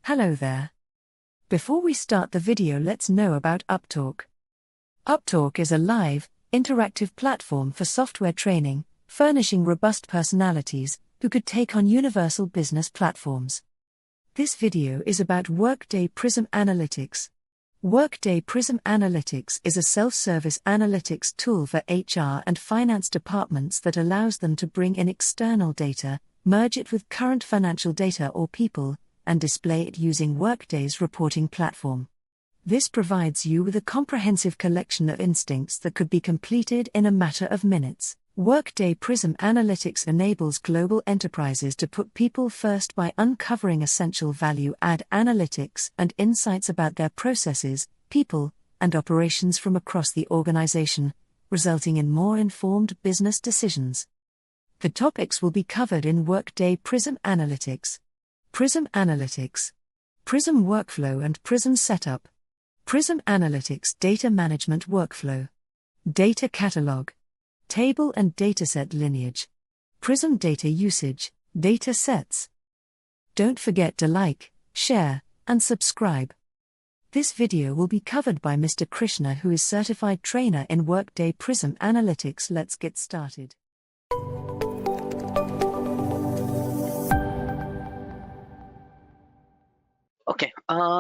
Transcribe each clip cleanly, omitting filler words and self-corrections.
Hello there. Before we start the video, let's know about Upptalk. Upptalk is a live, interactive platform for software training, furnishing robust personalities who could take on universal business platforms. This video is about Workday Prism Analytics. Workday Prism Analytics is a self-service analytics tool for HR and finance departments that allows them to bring in external data, merge it with current financial data or people, and display it using Workday's reporting platform. This provides you with a comprehensive collection of instincts that could be completed in a matter of minutes. Workday Prism Analytics enables global enterprises to put people first by uncovering essential value-add analytics and insights about their processes, people, and operations from across the organization, resulting in more informed business decisions. The topics will be covered in Workday Prism Analytics. Prism Analytics, Prism Workflow and Prism Setup, Prism Analytics Data Management Workflow, Data Catalog, Table and Dataset Lineage, Prism Data Usage, Data Sets. Don't forget to like, share, and subscribe. This video will be covered by Mr. Krishna, who is Certified Trainer in Workday Prism Analytics. Let's get started. Okay,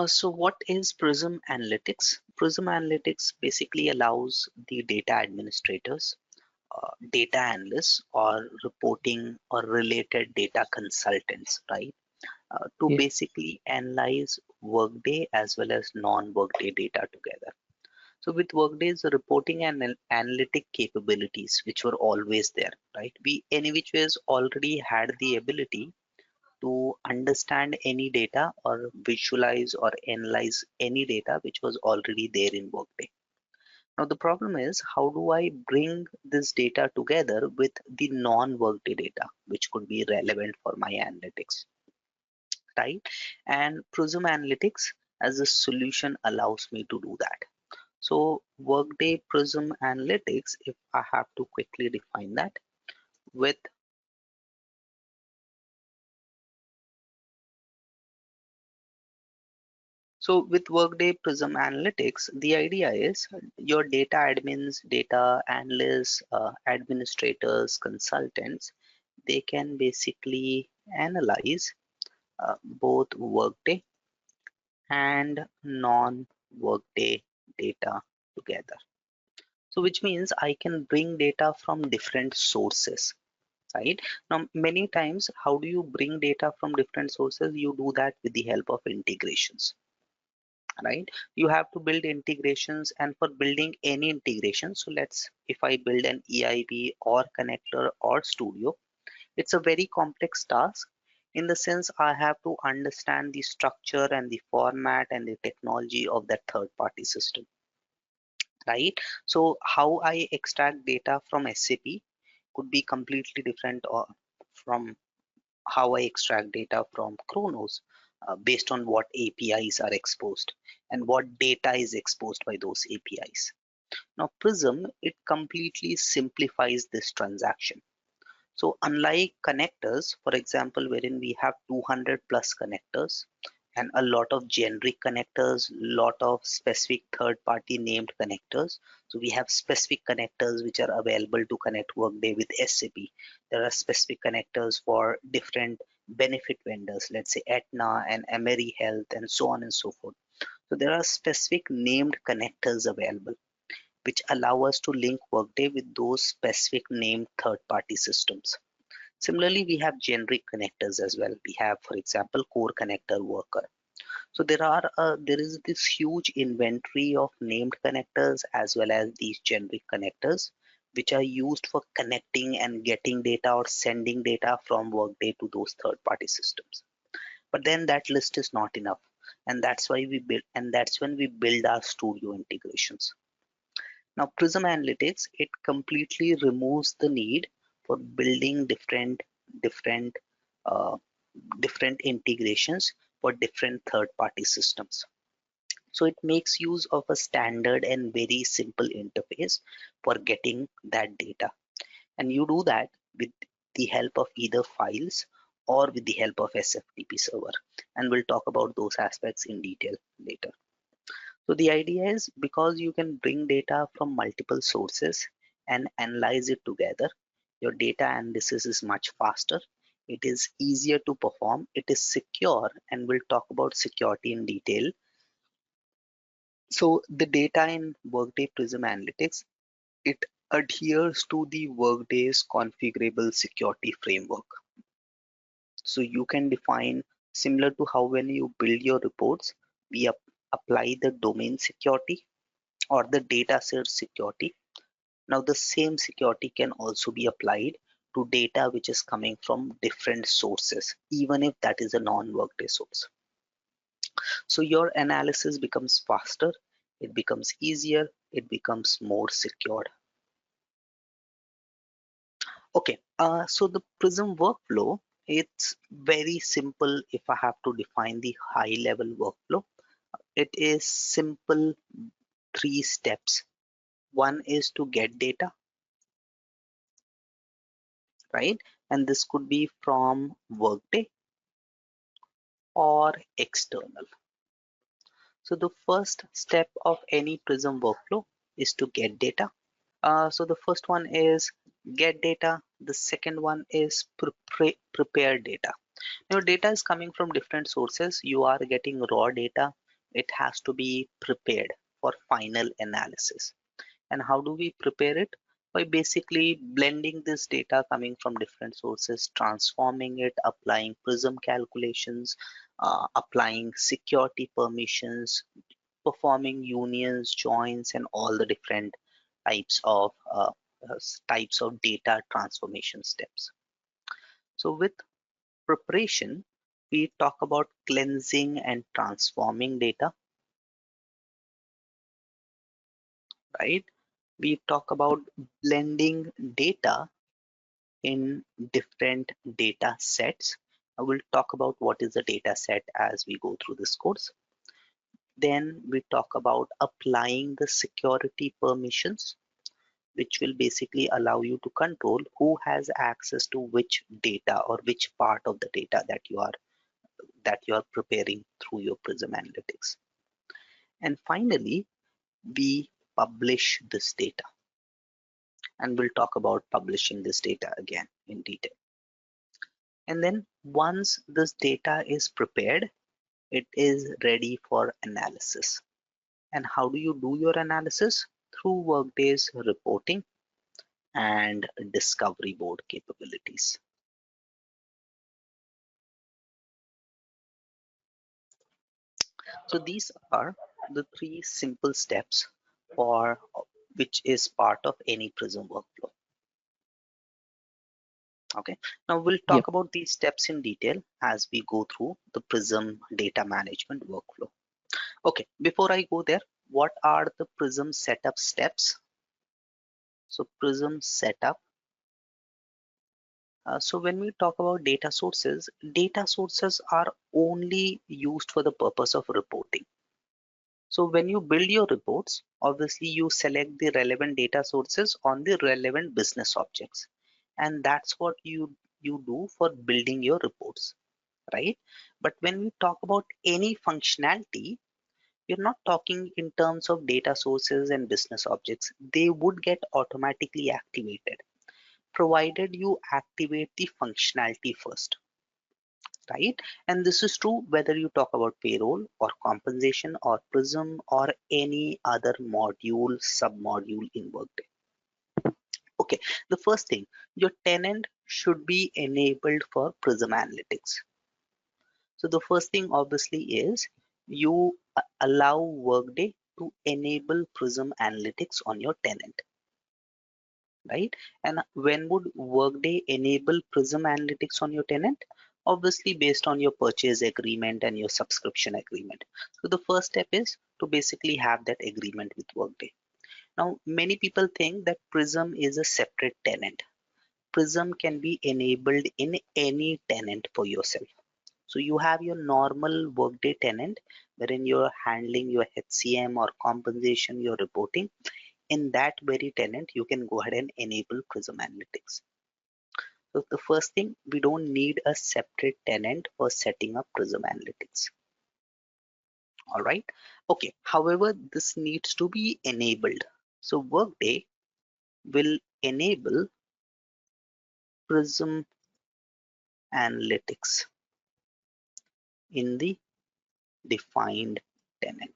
so what is Prism Analytics? Prism Analytics basically allows the data administrators, data analysts, or reporting or related data consultants, right, to basically analyze Workday as well as non-Workday data together. So with Workday's reporting and analytic capabilities, which were always there, right, we any which ways already had the ability to understand any data or visualize or analyze any data which was already there in Workday. Now the problem is, how do I bring this data together with the non-Workday data which could be relevant for my analytics, right? And Prism Analytics as a solution allows me to do that. So Workday Prism Analytics, if I have to quickly define that, with So with Workday Prism Analytics, the idea is your data admins, data analysts, administrators, consultants, they can basically analyze both Workday and non-Workday data together. So which means I can bring data from different sources, right? Now, many times, how do you bring data from different sources? You do that with the help of integrations. Right, you have to build integrations, and for building any integration, so if I build an EIB or connector or studio, it's a very complex task, in the sense I have to understand the structure and the format and the technology of that third-party system, right? So how I extract data from SAP could be completely different from how I extract data from Kronos, based on what APIs are exposed and what data is exposed by those APIs. Now Prism, it completely simplifies this transaction. So unlike connectors, for example, wherein we have 200 plus connectors and a lot of generic connectors, lot of specific third-party named connectors. So we have specific connectors which are available to connect Workday with SAP. There are specific connectors for different benefit vendors, let's say Aetna and Emery Health and so on and so forth. So there are specific named connectors available which allow us to link Workday with those specific named third-party systems. Similarly, we have generic connectors as well. We have, for example, core connector worker. So there is this huge inventory of named connectors as well as these generic connectors, which are used for connecting and getting data or sending data from Workday to those third-party systems. But then that list is not enough, and that's why we build, and that's when we build our studio integrations. Now Prism Analytics, it completely removes the need for building different integrations for different third-party systems. So it makes use of a standard and very simple interface for getting that data, and you do that with the help of either files or with the help of SFTP server. And we'll talk about those aspects in detail later. So the idea is because you can bring data from multiple sources and analyze it together, your data analysis is much faster. It is easier to perform. It is secure, and we'll talk about security in detail. So the data in Workday Prism Analytics, it adheres to the Workday's configurable security framework. So you can define, similar to how when you build your reports, we apply the domain security or the data set security. Now the same security can also be applied to data which is coming from different sources, even if that is a non-Workday source. So your analysis becomes faster, it becomes easier, it becomes more secured. Okay, so the Prism workflow, it's very simple. If I have to define the high level workflow, it is simple 3 steps. One is to get data, right? And this could be from Workday or external. So the first step of any Prism workflow is to get data. So the first one is get data. The second one is prepare data. Your data is coming from different sources. You are getting raw data. It has to be prepared for final analysis. And how do we prepare it? By basically blending this data coming from different sources, transforming it, applying Prism calculations, applying security permissions, performing unions, joins, and all the different types of data transformation steps. So with preparation, we talk about cleansing and transforming data, right? We talk about blending data in different data sets. I will talk about what is a data set as we go through this course. Then we talk about applying the security permissions, which will basically allow you to control who has access to which data or which part of the data that you are preparing through your Prism Analytics. And finally, we publish this data. And we'll talk about publishing this data again in detail. And then once this data is prepared, it is ready for analysis. And how do you do your analysis? Through Workday's reporting and discovery board capabilities. So these are the 3 simple steps for which is part of any Prism workflow. Okay, now we'll talk about these steps in detail as we go through the Prism data management workflow. Okay, before I go there, what are the Prism setup steps? So Prism setup. So when we talk about data sources are only used for the purpose of reporting. So when you build your reports, obviously you select the relevant data sources on the relevant business objects. And that's what you do for building your reports, right? But when we talk about any functionality, you're not talking in terms of data sources and business objects. They would get automatically activated, provided you activate the functionality first, right? And this is true whether you talk about payroll or compensation or Prism or any other module, submodule in Workday. Okay, the first thing, your tenant should be enabled for Prism Analytics. So the first thing obviously is you allow Workday to enable Prism Analytics on your tenant, right? And when would Workday enable Prism Analytics on your tenant? Obviously based on your purchase agreement and your subscription agreement. So the first step is to basically have that agreement with Workday. Now, many people think that Prism is a separate tenant. Prism can be enabled in any tenant for yourself. So you have your normal Workday tenant wherein you're handling your HCM or compensation, your reporting. In that very tenant, you can go ahead and enable Prism Analytics. So the first thing, we don't need a separate tenant for setting up Prism Analytics. All right. Okay. However, this needs to be enabled. So Workday will enable Prism Analytics in the defined tenant,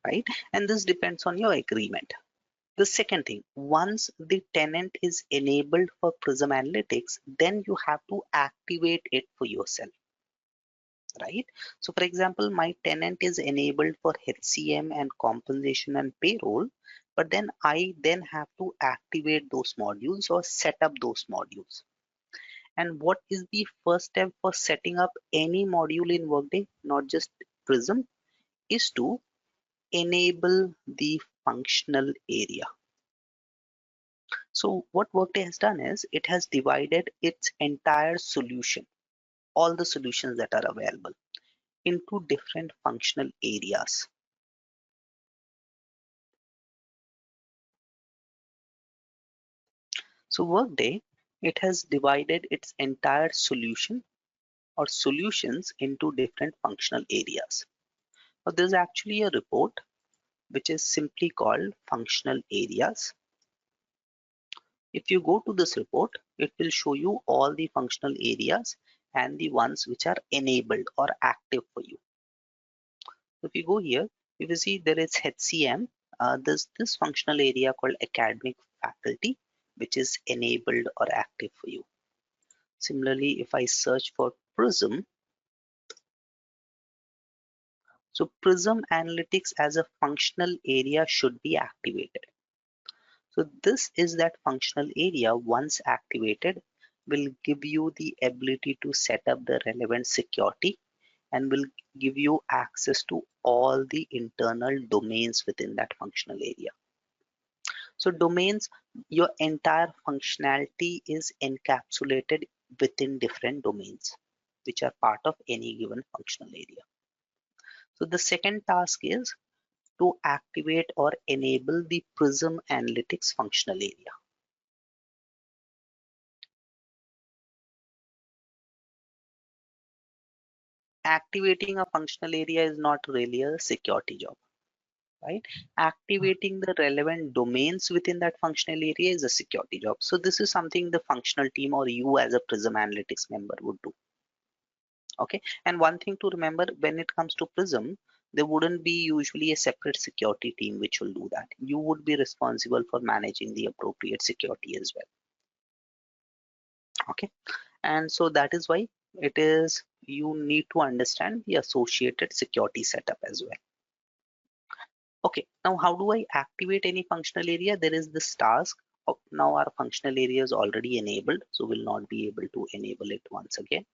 right? And this depends on your agreement. The second thing, once the tenant is enabled for Prism Analytics, then you have to activate it for yourself, right? So for example, my tenant is enabled for HCM and compensation and payroll, but then I then have to activate those modules or set up those modules. And what is the first step for setting up any module in Workday, not just Prism, is to enable the functional area. So what Workday has done is it has divided its entire solution, all the solutions that are available, into different functional areas. So Workday, it has divided its entire solution or solutions into different functional areas. Now, there's actually a report which is simply called functional areas. If you go to this report, it will show you all the functional areas and the ones which are enabled or active for you. So if you go here, you will see there is HCM. There's this functional area called academic faculty, which is enabled or active for you. Similarly, if I search for Prism, so Prism Analytics as a functional area should be activated. So this is that functional area. Once activated, will give you the ability to set up the relevant security and will give you access to all the internal domains within that functional area. So domains, your entire functionality is encapsulated within different domains, which are part of any given functional area. So the second task is to activate or enable the Prism Analytics functional area. Activating a functional area is not really a security job, right? Activating the relevant domains within that functional area is a security job. So this is something the functional team or you as a Prism Analytics member would do. Okay, and one thing to remember when it comes to Prism, there wouldn't be usually a separate security team which will do that. You would be responsible for managing the appropriate security as well. Okay, and so that is why it is you need to understand the associated security setup as well. Okay, now how do I activate any functional area? There is this task. Now our functional area is already enabled, so we'll not be able to enable it once again.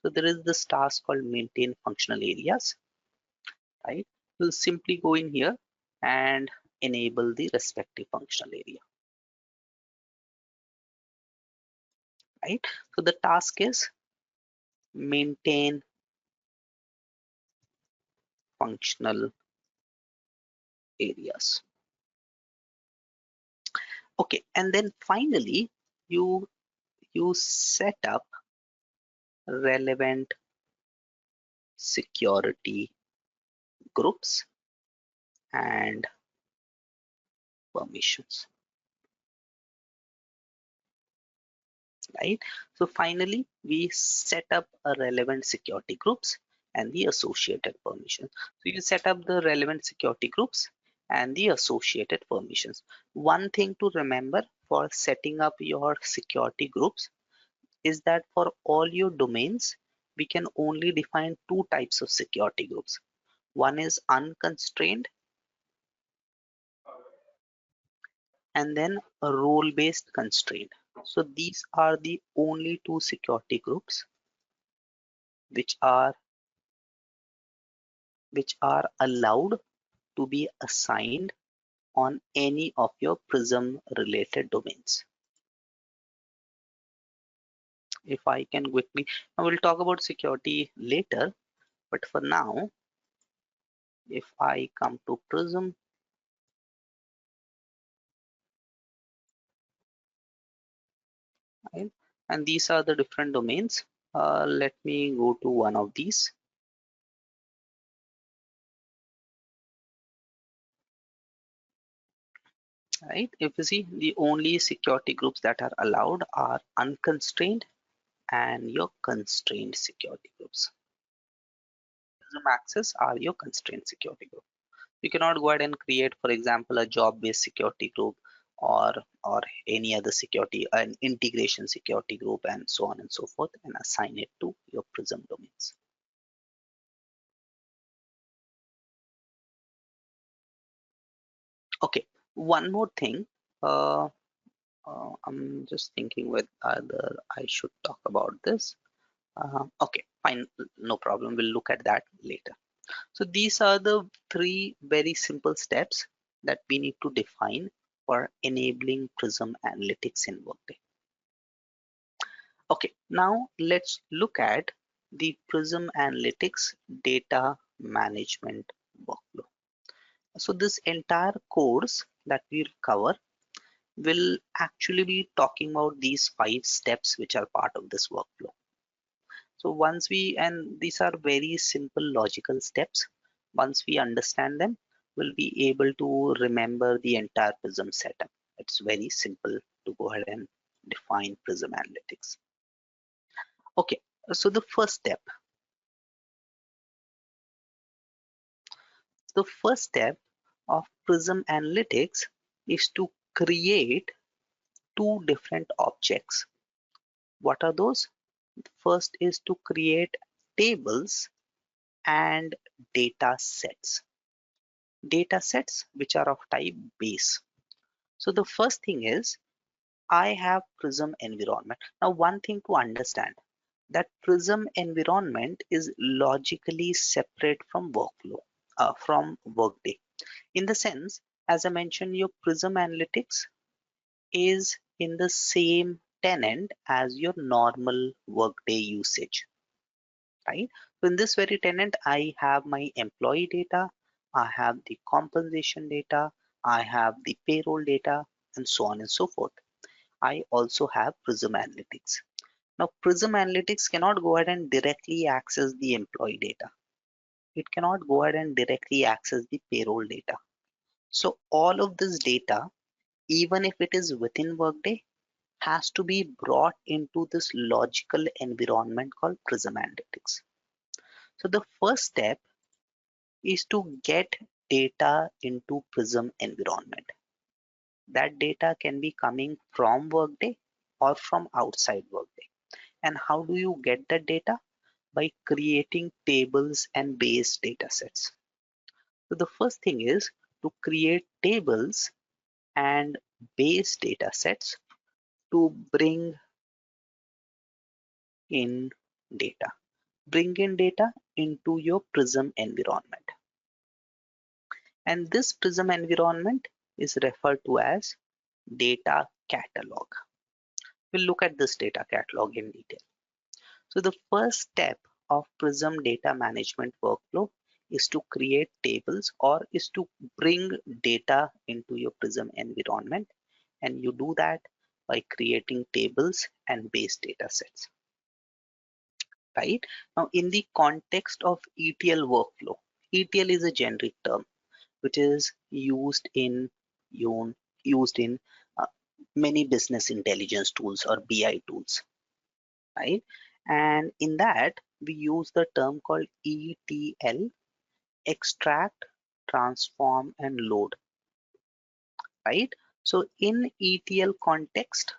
So there is this task called maintain functional areas, right? We'll simply go in here and enable the respective functional area, right? So the task is maintain functional areas. Okay, and then finally you set up relevant security groups and permissions, right? So finally we set up a relevant security groups and the associated permissions. So you set up the relevant security groups and the associated permissions. One thing to remember for setting up your security groups is that for all your domains we can only define two types of security groups. One is unconstrained and then a role-based constraint. So these are the only two security groups which are allowed to be assigned on any of your Prism related domains. If I can quickly, I will talk about security later, but for now, if I come to Prism, and these are the different domains. Let me go to one of these. Right, if you see, the only security groups that are allowed are unconstrained and your constrained security groups. Prism access are your constrained security group. You cannot go ahead and create, for example, a job-based security group or any other security, an integration security group, and so on and so forth, and assign it to your Prism domains. Okay, one more thing. I'm just thinking whether I should talk about this. Okay, fine, no problem. We'll look at that later. So these are the three very simple steps that we need to define for enabling Prism Analytics in Workday. Okay, now let's look at the Prism Analytics data management workflow. So this entire course that we'll cover will actually be talking about these 5 steps which are part of this workflow. So and these are very simple logical steps. Once we understand them, we'll be able to remember the entire Prism setup. It's very simple to go ahead and define Prism Analytics. Okay, so the first step of Prism Analytics is to create 2 different objects. What are those? First is to create tables and data sets. Data sets which are of type base. So the first thing is I have Prism environment. Now one thing to understand, that Prism environment is logically separate from from Workday. In the sense, as I mentioned, your Prism Analytics is in the same tenant as your normal Workday usage, right? So in this very tenant, I have my employee data, I have the compensation data, I have the payroll data, and so on and so forth. I also have Prism Analytics. Now, Prism Analytics cannot go ahead and directly access the employee data. It cannot go ahead and directly access the payroll data. So all of this data, even if it is within Workday, has to be brought into this logical environment called Prism Analytics. So the first step is to get data into Prism environment. That data can be coming from Workday or from outside Workday. And how do you get that data? By creating tables and base data sets. So the first thing is to create tables and base data sets to bring in data. Bring in data into your Prism environment. And this Prism environment is referred to as data catalog. We'll look at this data catalog in detail. So the first step of Prism data management workflow is to create tables or is to bring data into your Prism environment, and you do that by creating tables and base data sets. Right? Now in the context of ETL workflow, ETL is a generic term which is used in uh, many business intelligence tools or BI tools, right? And in that we use the term called ETL: extract, transform, and load, right? So in ETL context,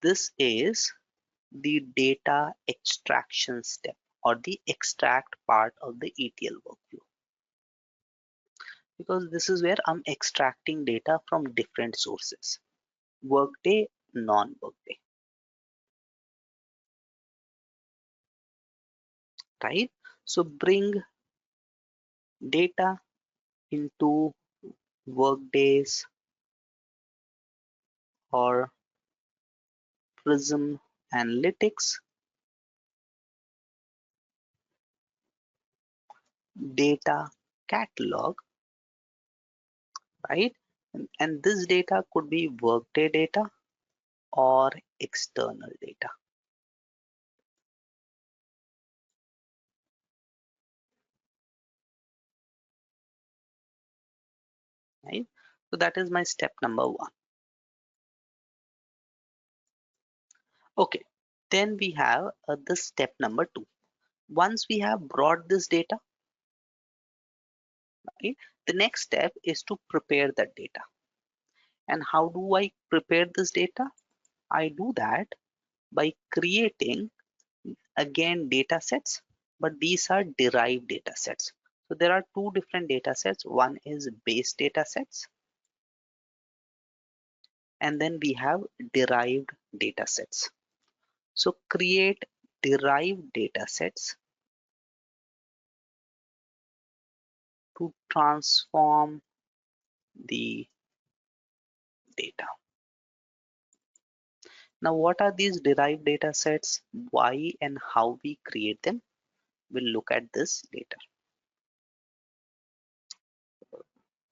this is the data extraction step or the extract part of the ETL workflow, because this is where I'm extracting data from different sources: Workday, non-Workday, right? So bring data into Workdays or Prism Analytics data catalog, right? And this data could be Workday data or external data. Right? So that is my step number 1. Okay, then we have the step number 2. Once we have brought this data, right, the next step is to prepare that data. And how do I prepare this data? I do that by creating again data sets, but these are derived data sets. So there are two different data sets. One is base data sets, and then we have derived data sets. So create derived data sets to transform the data. Now, what are these derived data sets? Why and how we create them? We'll look at this later,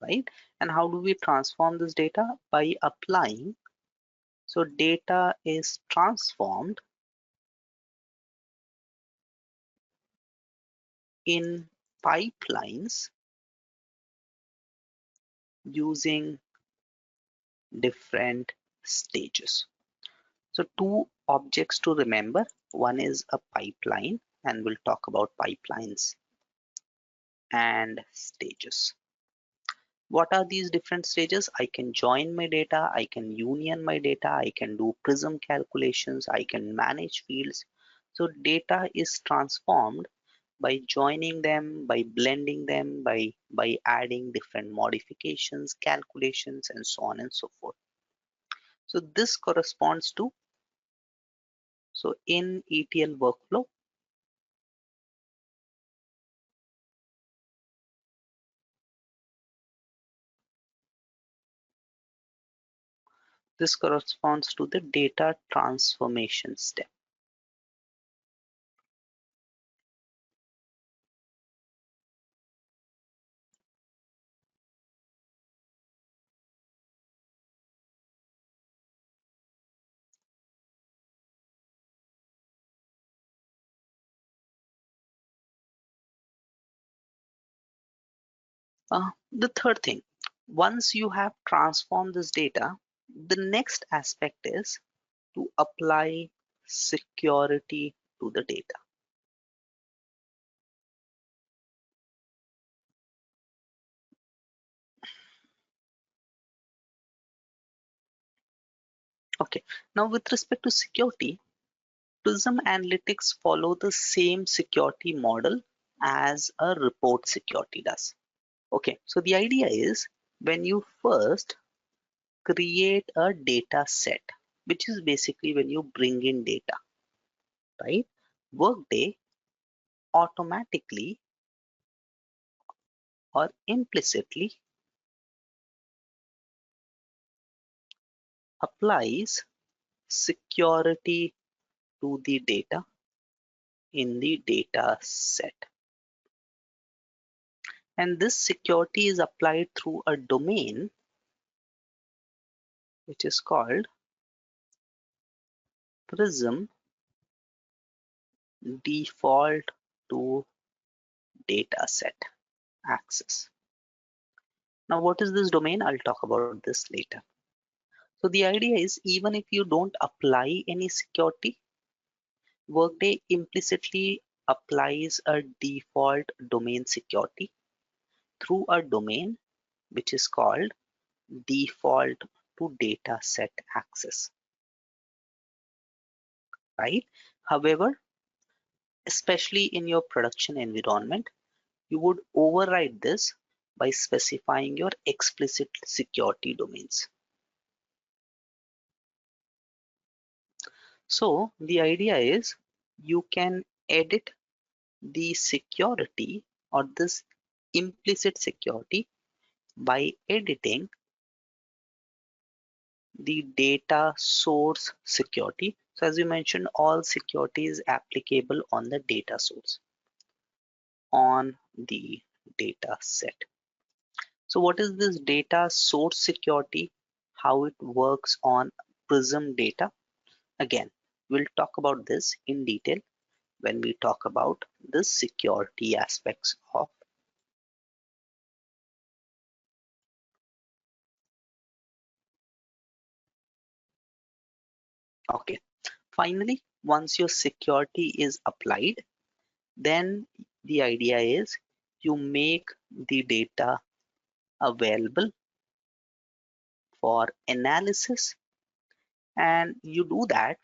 right? And how do we transform this data? By applying. So data is transformed in pipelines using different stages. So two objects to remember. One is a pipeline, and we'll talk about pipelines and stages. What are these different stages? I can join my data, I can union my data, I can do Prism calculations, I can manage fields. So data is transformed by joining them, by blending them, by adding different modifications, calculations, and so on and so forth. So this corresponds to, so in ETL workflow, this corresponds to the data transformation step. The third thing, once you have transformed this data, the next aspect is to apply security to the data. Okay, now with respect to security, Prism Analytics follow the same security model as a report security does. Okay, so the idea is when you first create a data set, which is basically when you bring in data, right? Workday automatically or implicitly applies security to the data in the data set. And this security is applied through a domain which is called Prism default to dataset access. Now, what is this domain? I'll talk about this later. So the idea is even if you don't apply any security, Workday implicitly applies a default domain security through a domain which is called default to dataset access, right? However, especially in your production environment, you would override this by specifying your explicit security domains. So the idea is you can edit the security or this implicit security by editing the data source security. So as you mentioned, all security is applicable on the data source, on the data set. So what is this data source security? How it works on Prism data. Again, we'll talk about this in detail when we talk about the security aspects of. Okay, finally, once your security is applied, then the idea is you make the data available for analysis, and you do that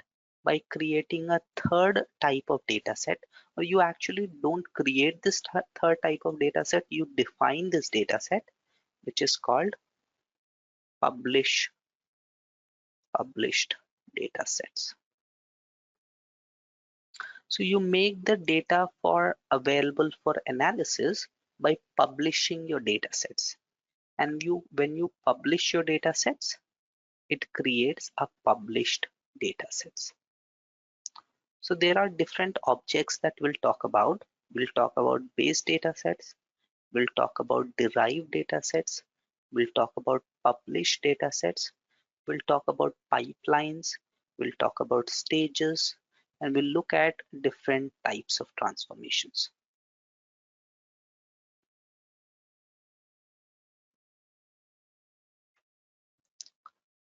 by creating a third type of data set. Or you actually don't create this third type of data set, you define this data set, which is called published data sets. So you make the data for available for analysis by publishing your data sets. And when you publish your data sets, it creates a published data sets. So there are different objects that we'll talk about. We'll talk about base data sets. We'll talk about derived data sets. We'll talk about published data sets. We'll talk about pipelines. We'll talk about stages, and we'll look at different types of transformations.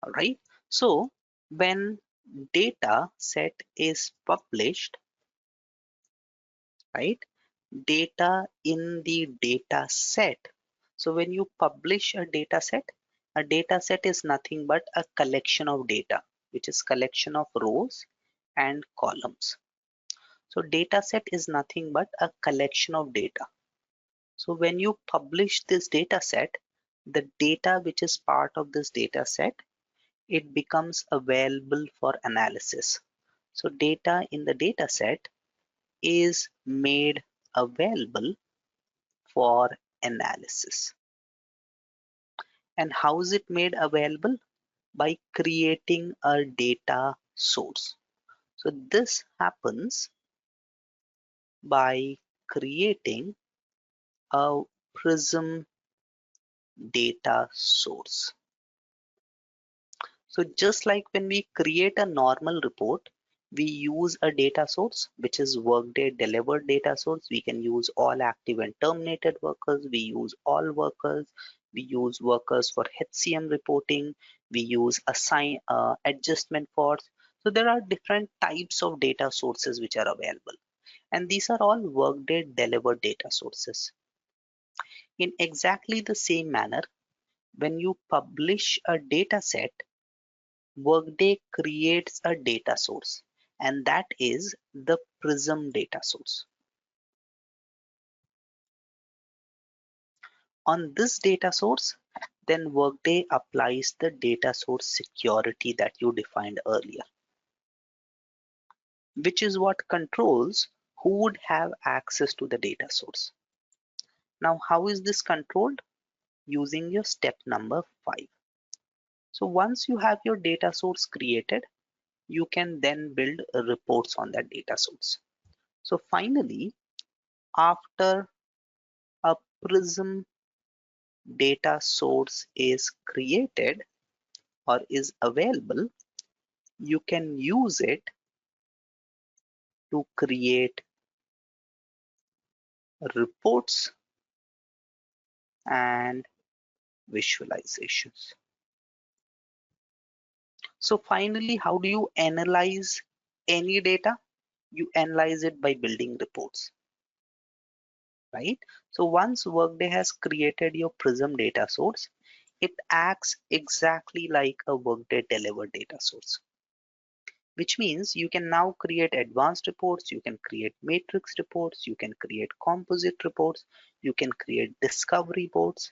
All right. So when data set is published, right? Data in the data set. So when you publish a data set is nothing but a collection of data, which is collection of rows and columns. So data set is nothing but a collection of data. So when you publish this data set, the data which is part of this data set, it becomes available for analysis. So data in the data set is made available for analysis. And how is it made available? By creating a data source. So this happens by creating a Prism data source. So just like when we create a normal report, we use a data source, which is Workday delivered data source. We can use all active and terminated workers. We use all workers. We use workers for HCM reporting. We use assign adjustment force. So there are different types of data sources which are available. And these are all Workday delivered data sources. In exactly the same manner, when you publish a data set, Workday creates a data source, and that is the Prism data source. On this data source, then Workday applies the data source security that you defined earlier, which is what controls who would have access to the data source. Now, how is this controlled? Using your step number 5. So once you have your data source created, you can then build reports on that data source. So finally, after a Prism data source is created or is available, you can use it to create reports and visualizations. So finally, how do you analyze any data? You analyze it by building reports, right? So once Workday has created your Prism data source, it acts exactly like a Workday delivered data source, which means you can now create advanced reports, you can create matrix reports, you can create composite reports, you can create discovery reports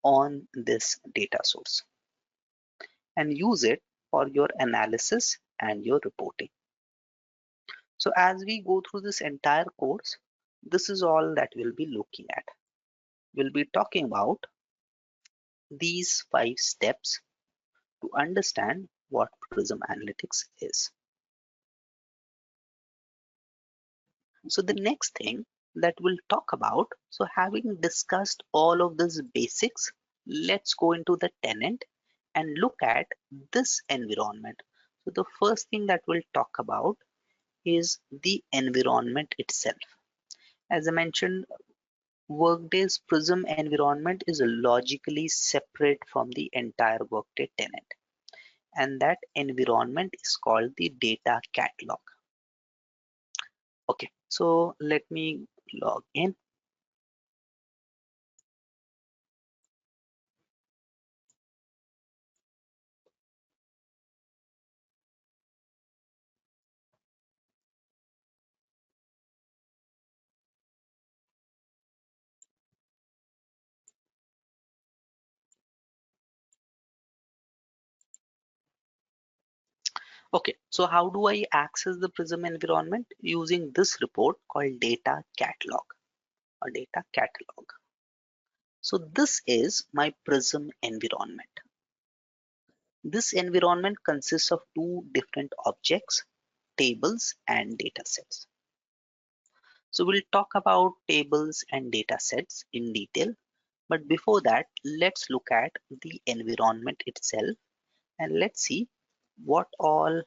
on this data source and use it for your analysis and your reporting. So as we go through this entire course, this is all that we'll be looking at. We'll be talking about these 5 steps to understand what Prism Analytics is. So the next thing that we'll talk about, so having discussed all of these basics, let's go into the tenant and look at this environment. So the first thing that we'll talk about is the environment itself. As I mentioned, Workday's Prism environment is logically separate from the entire Workday tenant, and that environment is called the data catalog. Okay, so let me log in. Okay, so how do I access the Prism environment? Using this report called data catalog or data catalog. So this is my Prism environment. This environment consists of two different objects, tables and data sets. So we'll talk about tables and data sets in detail. But before that, let's look at the environment itself and let's see what all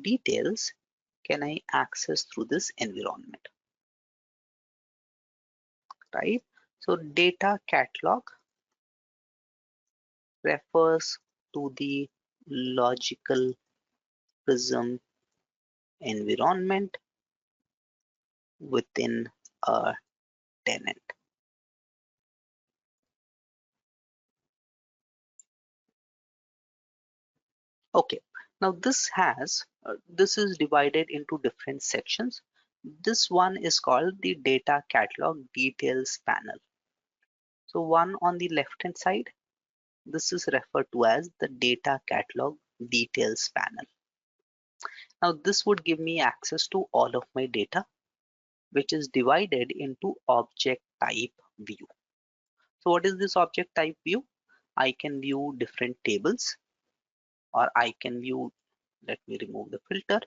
details can I access through this environment, right? So data catalog refers to the logical Prism environment within a tenant. Okay, now this is divided into different sections. This one is called the data catalog details panel. So one on the left hand side, this is referred to as the data catalog details panel. Now this would give me access to all of my data, which is divided into object type view. So what is this object type view? I can view different tables, or I can view, let me remove the filter.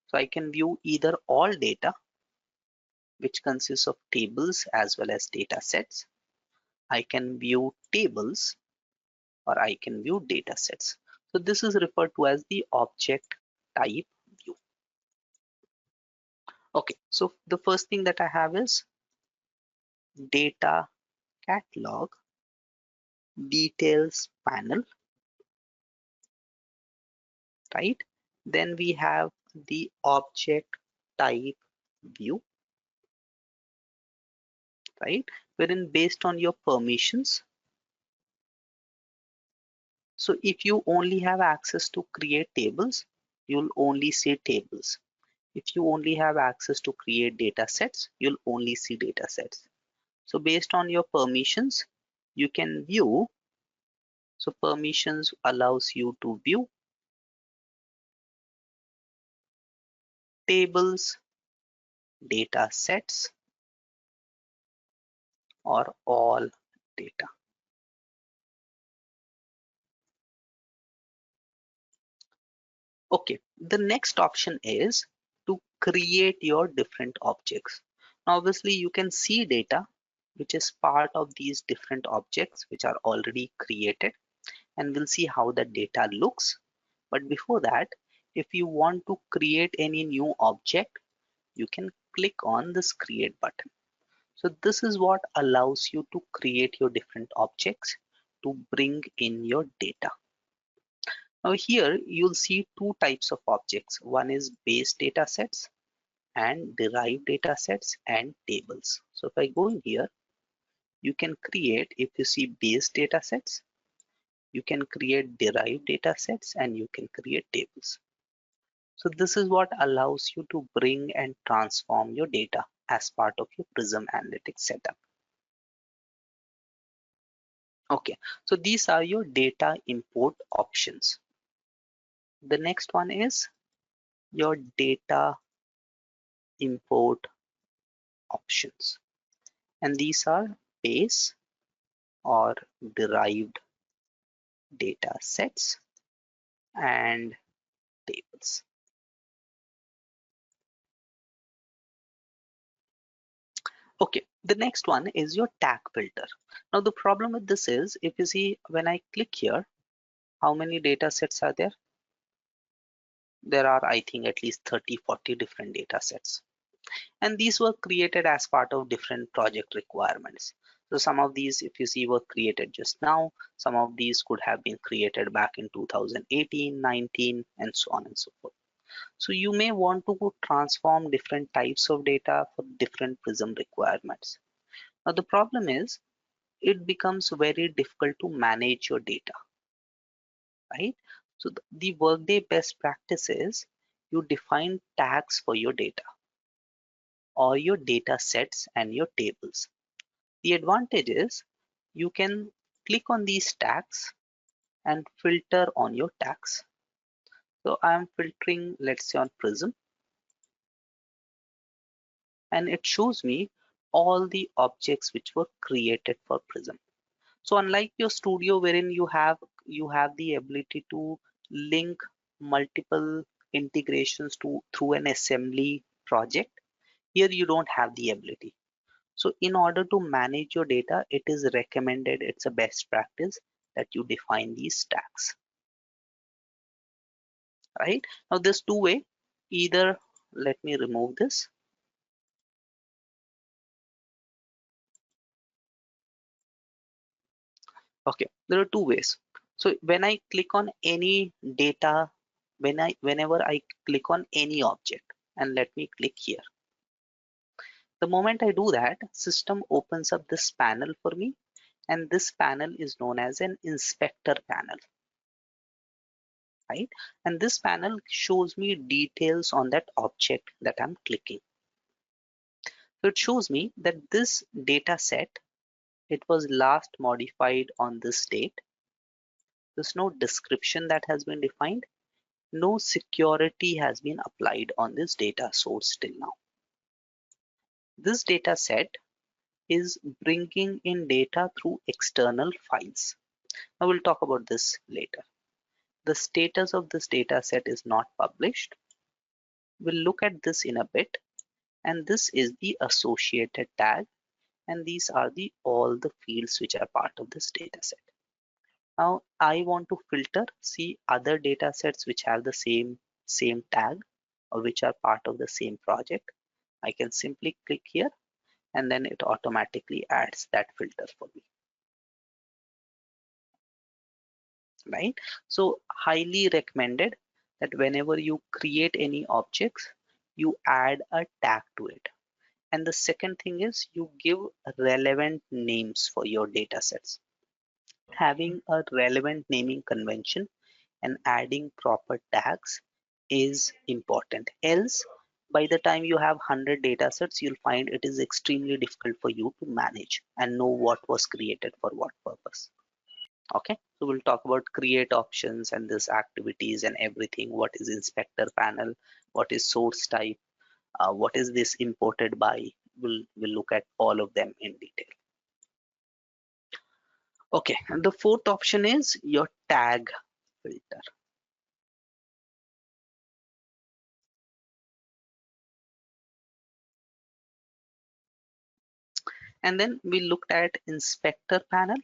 So I can view either all data, which consists of tables as well as data sets. I can view tables, or I can view data sets. So this is referred to as the object type view. Okay, so the first thing that I have is data catalog details panel, right? Then we have the object type view, right? Wherein based on your permissions, so if you only have access to create tables, you'll only see tables. If you only have access to create data sets, you'll only see data sets. So based on your permissions, you can view. So permissions allows you to view tables, data sets, or all data. Okay, the next option is to create your different objects. Now, obviously, you can see data which is part of these different objects which are already created, and we'll see how the data looks. But before that, if you want to create any new object, you can click on this create button. So this is what allows you to create your different objects to bring in your data. Now here you'll see two types of objects. One is base data sets and derived data sets and tables. So if I go in here, you can create, if you see base data sets, you can create derived data sets and you can create tables. So this is what allows you to bring and transform your data as part of your Prism Analytics setup. Okay, so these are your data import options. The next one is your data import options, and these are base or derived data sets and tables. Okay, the next one is your tag filter. Now the problem with this is, if you see when I click here, how many data sets are there? There are, I think, at least 30-40 different data sets. And these were created as part of different project requirements. So some of these, if you see, were created just now. Some of these could have been created back in 2018, 19, and so on and so forth. So you may want to transform different types of data for different Prism requirements. Now the problem is it becomes very difficult to manage your data, right? So the Workday best practice is you define tags for your data or your data sets and your tables. The advantage is you can click on these tags and filter on your tags. So I am filtering, let's say, on Prism, and it shows me all the objects which were created for Prism. So unlike your studio wherein you have the ability to link multiple integrations to through an assembly project, here you don't have the ability. So in order to manage your data, it is recommended, it's a best practice that you define these tags, right? Now there's two way, either let me remove this. Okay, there are two ways. So when I click on any data, whenever I click on any object, and let me click here. The moment I do that, system opens up this panel for me, and this panel is known as an inspector panel, right? And this panel shows me details on that object that I'm clicking. So it shows me that this data set, it was last modified on this date. There's no description that has been defined. No security has been applied on this data source till now. This data set is bringing in data through external files. I will talk about this later. The status of this data set is not published. We'll look at this in a bit. And this is the associated tag. And these are all the fields which are part of this data set. Now I want to filter, see other data sets which have the same tag or which are part of the same project. I can simply click here and then it automatically adds that filter for me, right? So highly recommended that whenever you create any objects, you add a tag to it. And the second thing is you give relevant names for your data sets. Having a relevant naming convention and adding proper tags is important. Else, by the time you have 100 data sets, you'll find it is extremely difficult for you to manage and know what was created for what purpose. Okay, so we'll talk about create options and this activities and everything. What is inspector panel? What is source type? What is this imported by? We'll look at all of them in detail. Okay, and the fourth option is your tag filter. And then we looked at inspector panel,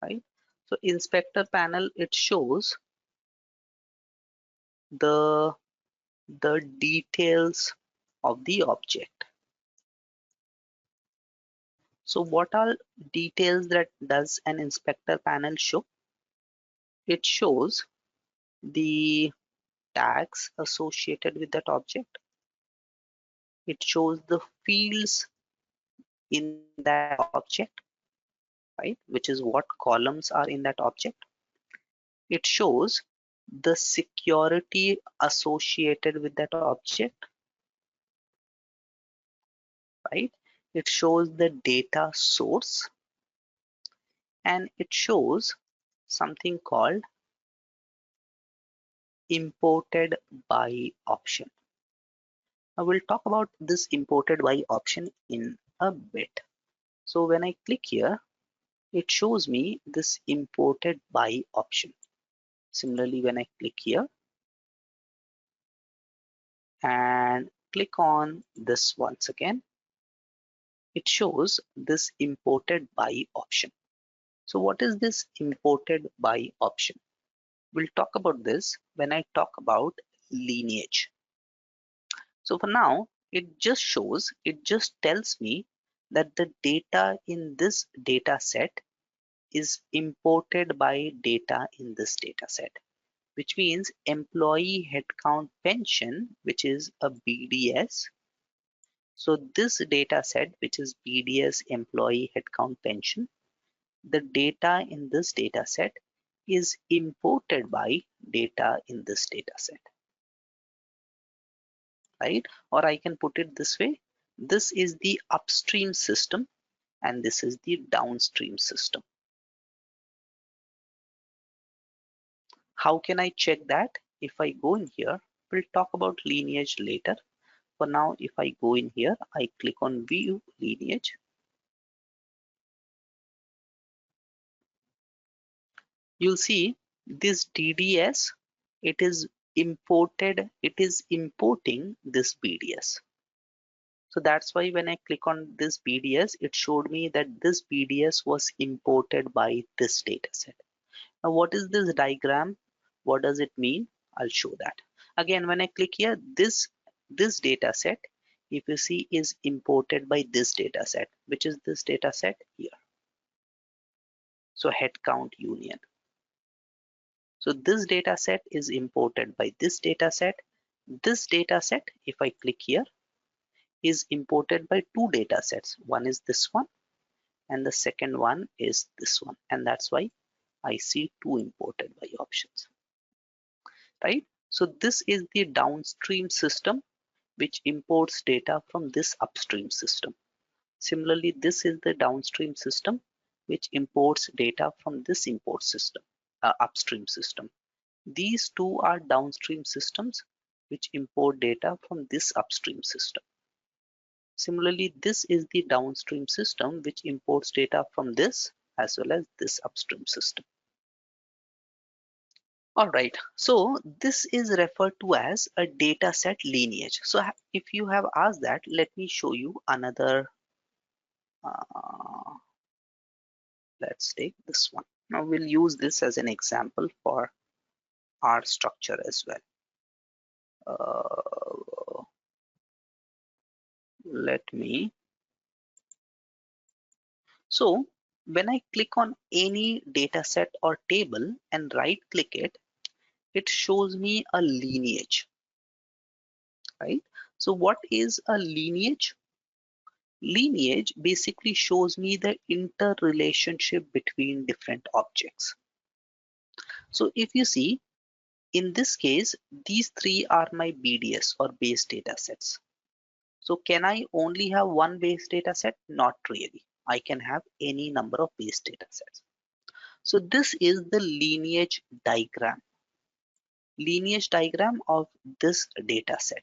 right? So inspector panel, it shows the details of the object. So what all details that does an inspector panel show? It shows the tags associated with that object. It shows the fields in that object, right? Which is what columns are in that object. It shows the security associated with that object, right? It shows the data source and it shows something called imported by option. Now we'll talk about this imported by option in a bit. So when I click here, it shows me this imported by option. Similarly, when I click here and click on this once again, it shows this imported by option. So what is this imported by option? We'll talk about this when I talk about lineage. So for now, it just tells me that the data in this data set is imported by data in this data set, which means employee headcount pension, which is a BDS. So this data set, which is BDS employee headcount pension, the data in this data set is imported by data in this data set, right? Or I can put it this way. This is the upstream system and this is the downstream system. How can I check that? If I go in here, we'll talk about lineage later. For now, if I go in here, I click on view lineage. You'll see this DDS, it is imported, it is importing this BDS. So that's why when I click on this BDS, it showed me that this BDS was imported by this data set. Now, what is this diagram? What does it mean? I'll show that. Again, when I click here, this data set, if you see, is imported by this data set, which is this data set here. So headcount union. So this data set is imported by this data set. This data set, if I click here, is imported by two data sets. One is this one and the second one is this one. And that's why I see two imported by options, right? So this is the downstream system which imports data from this upstream system. Similarly, this is the downstream system which imports data from this upstream system. These two are downstream systems which import data from this upstream system. Similarly, this is the downstream system which imports data from this as well as this upstream system. All right, so this is referred to as a data set lineage. So if you have asked that, let me show you another. Let's take this one. Now we'll use this as an example for our structure as well. Let me. So when I click on any data set or table and right click it, it shows me a lineage, right? So what is a lineage? Lineage basically shows me the interrelationship between different objects. So if you see, in this case, these three are my BDS or base data sets. So can I only have one base data set? Not really. I can have any number of base data sets. So this is the lineage diagram of this data set.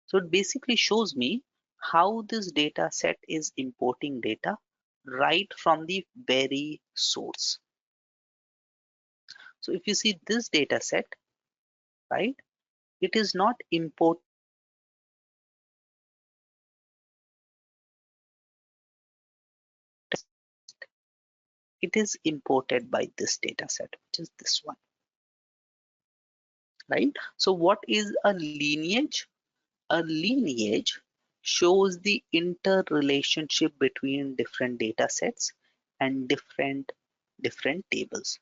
So it basically shows me how this data set is importing data right from the very source. So if you see this data set, right, it is not imported. It is imported by this data set, which is this one, right? So what is a lineage? A lineage shows the interrelationship between different data sets and different tables.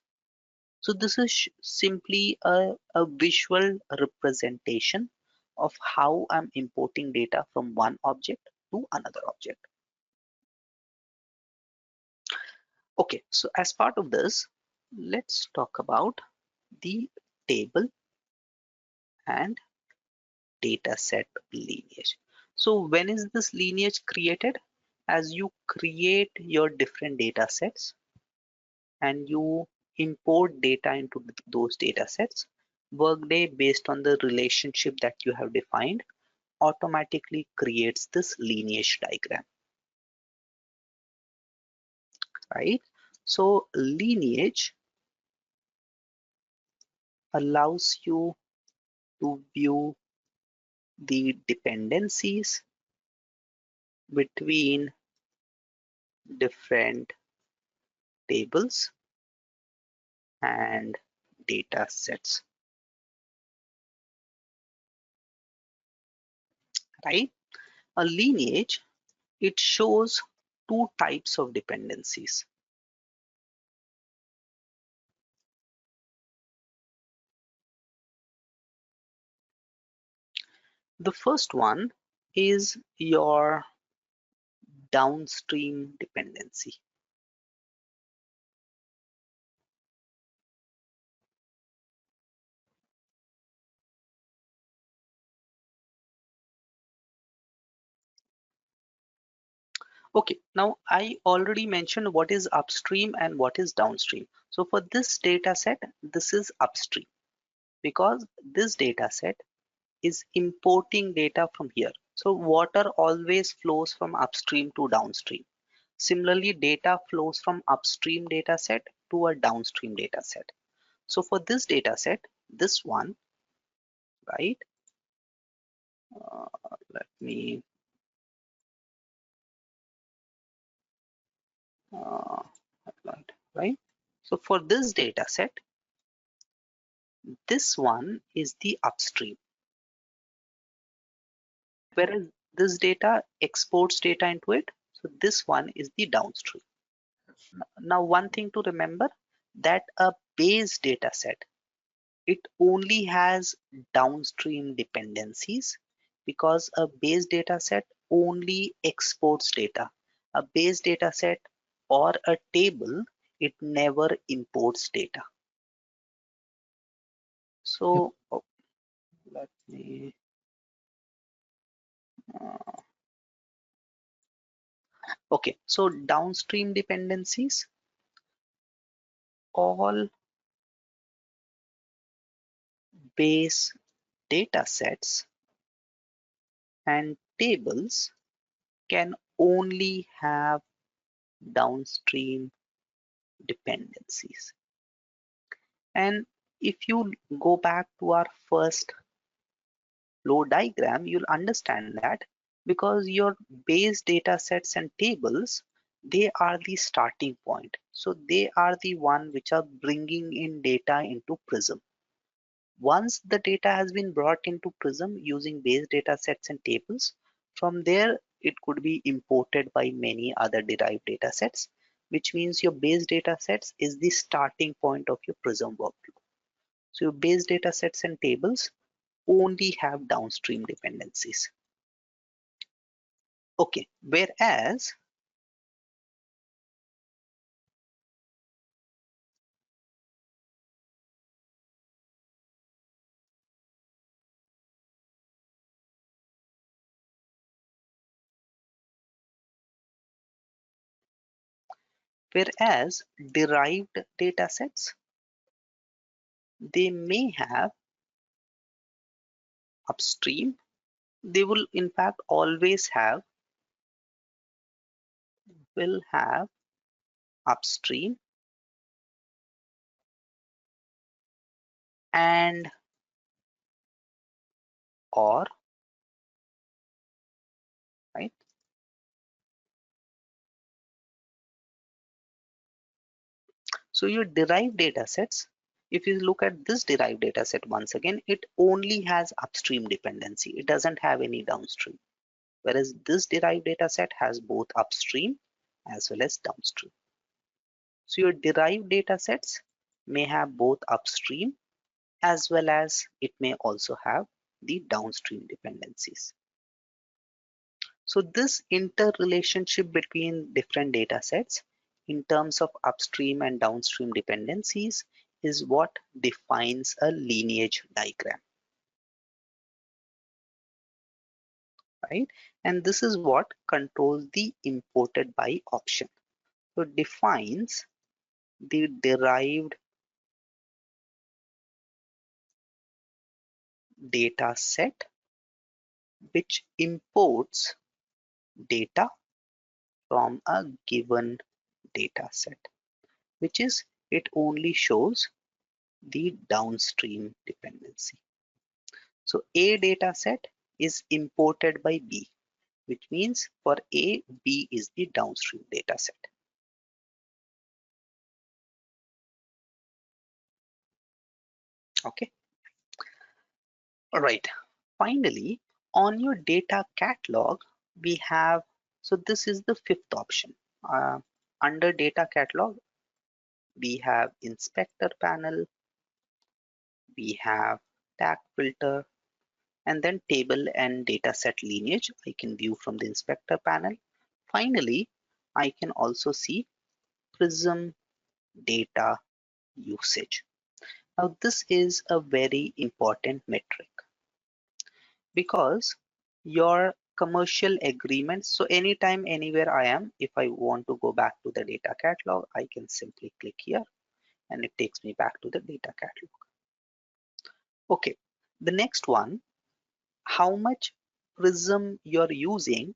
So this is simply a visual representation of how I'm importing data from one object to another object. Okay, so as part of this, let's talk about the table and dataset lineage. So when is this lineage created? As you create your different data sets and you import data into those data sets, Workday, based on the relationship that you have defined, automatically creates this lineage diagram, right? So lineage allows you to view the dependencies between different tables and data sets, right? A lineage, it shows two types of dependencies. The first one is your downstream dependency. Okay, now I already mentioned what is upstream and what is downstream. So for this data set, this is upstream because this data set is importing data from here. So water always flows from upstream to downstream. Similarly, data flows from upstream data set to a downstream data set. So for this data set, this one, right? Let me uh, right. So for this data set, this one is the upstream, whereas this data exports data into it. So this one is the downstream. Now, one thing to remember that a base data set, it only has downstream dependencies because a base data set only exports data. A base data set or a table, it never imports data. So let me okay, so downstream dependencies, all base data sets and tables can only have downstream dependencies. And if you go back to our first flow diagram, you'll understand that because your base data sets and tables, they are the starting point. So they are the one which are bringing in data into Prism. Once the data has been brought into Prism using base data sets and tables, from there it could be imported by many other derived data sets, which means your base data sets is the starting point of your Prism workflow. So your base data sets and tables only have downstream dependencies. Okay, whereas derived data sets, they may have upstream, they will in fact always will have upstream and or, right? So your derived data sets, if you look at this derived data set once again, it only has upstream dependency. It doesn't have any downstream. Whereas this derived data set has both upstream as well as downstream. So your derived data sets may have both upstream as well as it may also have the downstream dependencies. So this interrelationship between different data sets in terms of upstream and downstream dependencies is what defines a lineage diagram, right? And this is what controls the imported by option. So it defines the derived data set which imports data from a given data set, which is it only shows the downstream dependency. So A data set is imported by B, which means for A, B is the downstream data set. Okay. All right. Finally, on your data catalog, we have, so this is the fifth option. Uh, Under data catalog, we have inspector panel, we have tag filter, and then table and dataset lineage. I can view from the inspector panel. Finally, I can also see Prism Data Usage. Now, this is a very important metric because your commercial agreements, so anytime, anywhere I am, if I want to go back to the data catalog, I can simply click here and it takes me back to the data catalog. Okay, the next one, how much Prism you're using,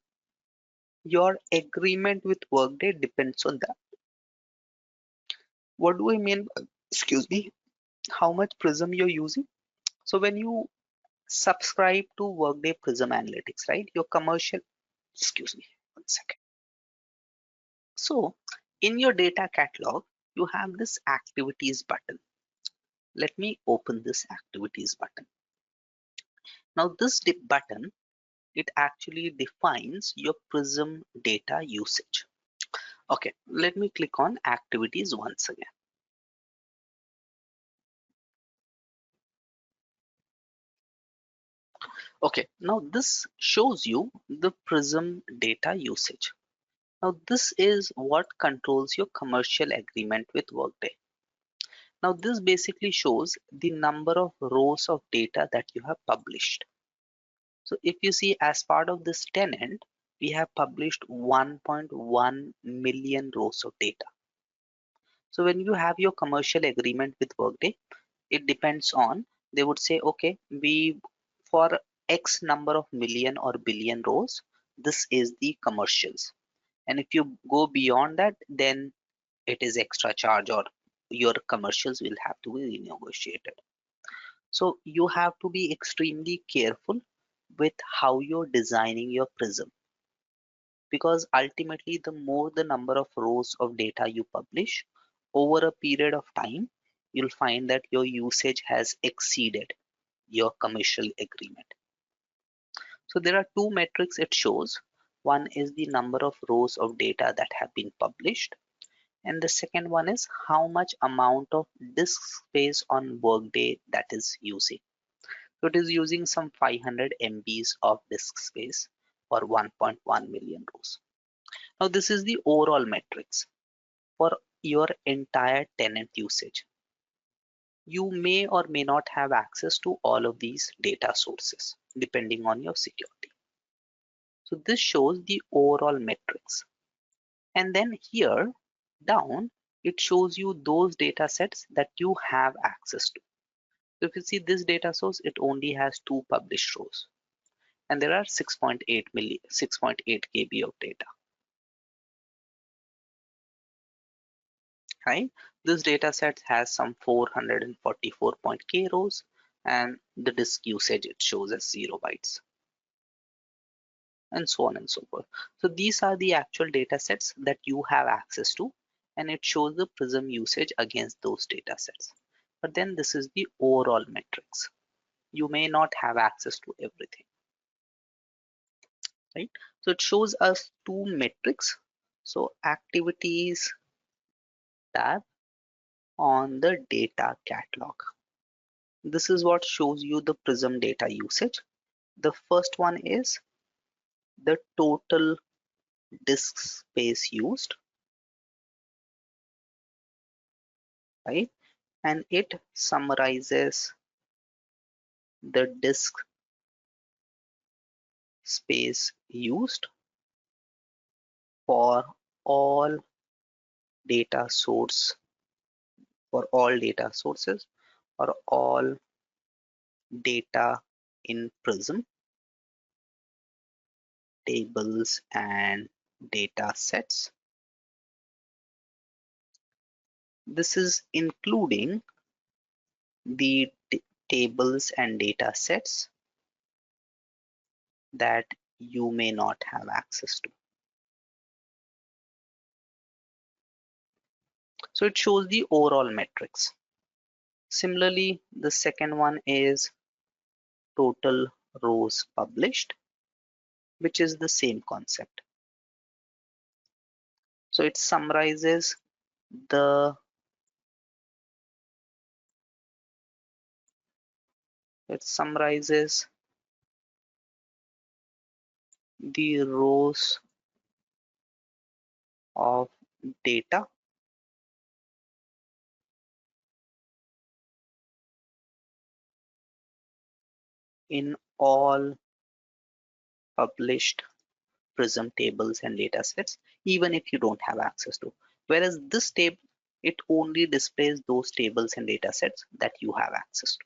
your agreement with Workday depends on that. What do I mean? Excuse me, how much Prism you're using? So when you subscribe to Workday Prism Analytics, right? Your commercial, excuse me, one second. So in your data catalog, you have this activities button. Let me open this activities button. Now this button, it actually defines your Prism data usage. Okay, let me click on activities once again. Okay, now this shows you the Prism data usage. Now this is what controls your commercial agreement with Workday. Now this basically shows the number of rows of data that you have published. So if you see, as part of this tenant, we have published 1.1 million rows of data. So when you have your commercial agreement with Workday, it depends on, they would say, okay, we, for X number of million or billion rows, this is the commercials. And if you go beyond that, then it is extra charge or your commercials will have to be renegotiated. So you have to be extremely careful with how you're designing your Prism, because ultimately the more the number of rows of data you publish over a period of time, you'll find that your usage has exceeded your commercial agreement. So there are two metrics it shows. One is the number of rows of data that have been published, and the second one is how much amount of disk space on Workday that is using. So it is using some 500 MBs of disk space for 1.1 million rows. Now this is the overall metrics for your entire tenant usage. You may or may not have access to all of these data sources depending on your security. So this shows the overall metrics. And then here down, it shows you those data sets that you have access to. So if you see this data source, it only has 2 published rows. And there are 6.8 KB of data. Right? This data set has some 444.k rows, and the disk usage it shows as 0 bytes, and so on and so forth. So these are the actual data sets that you have access to, and it shows the Prism usage against those data sets. But then this is the overall metrics. You may not have access to everything, right? So it shows us two metrics. So activities tab on the data catalog. This is what shows you the Prism data usage. The first one is the total disk space used, right? And it summarizes the disk space used for all data source, for all data sources or all data in Prism, tables and data sets. This is including the tables and data sets that you may not have access to. So it shows the overall metrics. Similarly, the second one is total rows published, which is the same concept. So it summarizes the the rows of data in all published Prism tables and datasets, even if you don't have access to. Whereas this table, it only displays those tables and datasets that you have access to,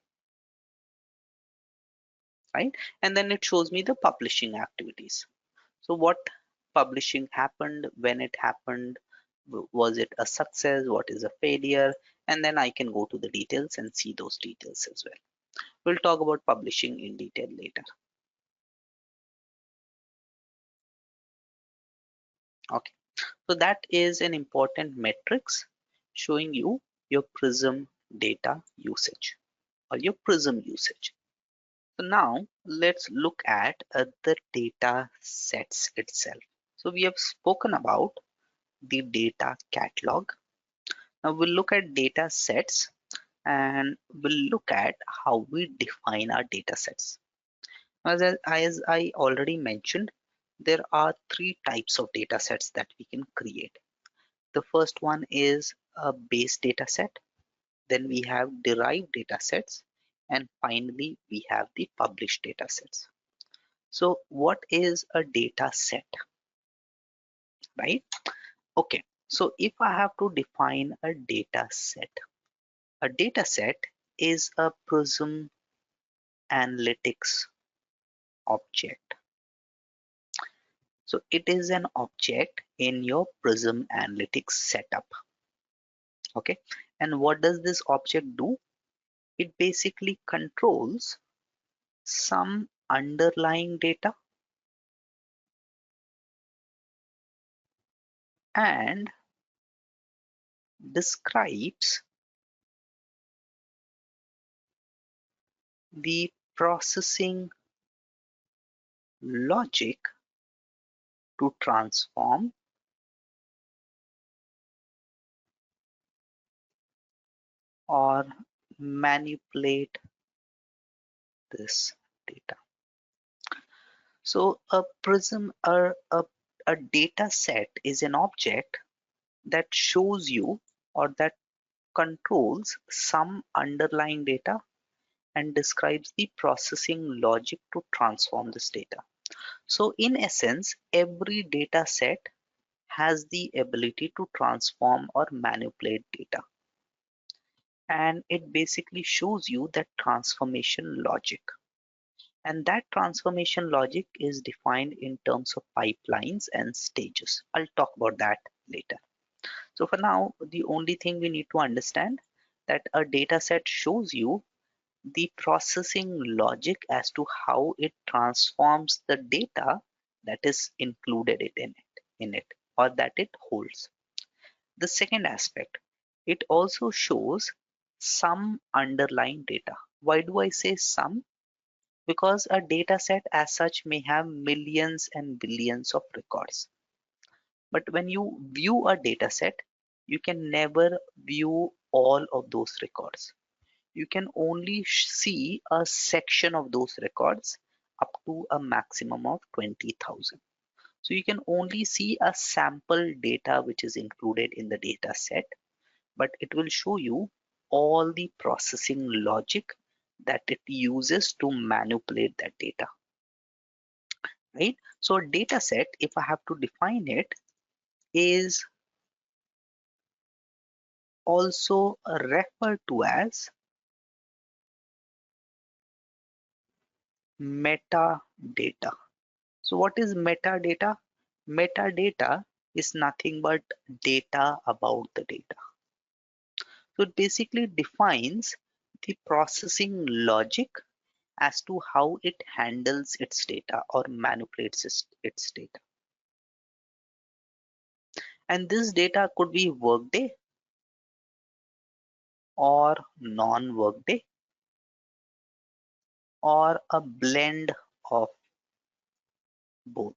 right? And then it shows me the publishing activities. So what publishing happened, when it happened, was it a success, what is a failure, and then I can go to the details and see those details as well. We'll talk about publishing in detail later. Okay, so that is an important metrics showing you your Prism data usage or your Prism usage. So now let's look at the data sets itself. So we have spoken about the data catalog. Now we'll look at data sets and we'll look at how we define our data sets. As I already mentioned, there are three types of data sets that we can create. The first one is a base data set. Then we have derived data sets. And finally, we have the published data sets. So what is a data set, right? Okay, so if I have to define a data set is a Prism Analytics object. So it is an object in your Prism Analytics setup. Okay, and what does this object do? It basically controls some underlying data and describes the processing logic to transform or manipulate this data. So a prism or a data set is an object that shows you or that controls some underlying data and describes the processing logic to transform this data. So in essence, every data set has the ability to transform or manipulate data. And it basically shows you that transformation logic. And that transformation logic is defined in terms of pipelines and stages. I'll talk about that later. So for now, the only thing we need to understand that a data set shows you the processing logic as to how it transforms the data that is included in it or that it holds. The second aspect, it also shows some underlying data. Why do I say some? Because a data set as such may have millions and billions of records. But when you view a data set, you can never view all of those records. You can only see a section of those records up to a maximum of 20,000. So you can only see a sample data which is included in the data set, but it will show you all the processing logic that it uses to manipulate that data, right? So a data set, if I have to define it, is also referred to as metadata. So what is metadata? Metadata is nothing but data about the data. So it basically defines the processing logic as to how it handles its data or manipulates its data. And this data could be Workday, or non-Workday, or a blend of both.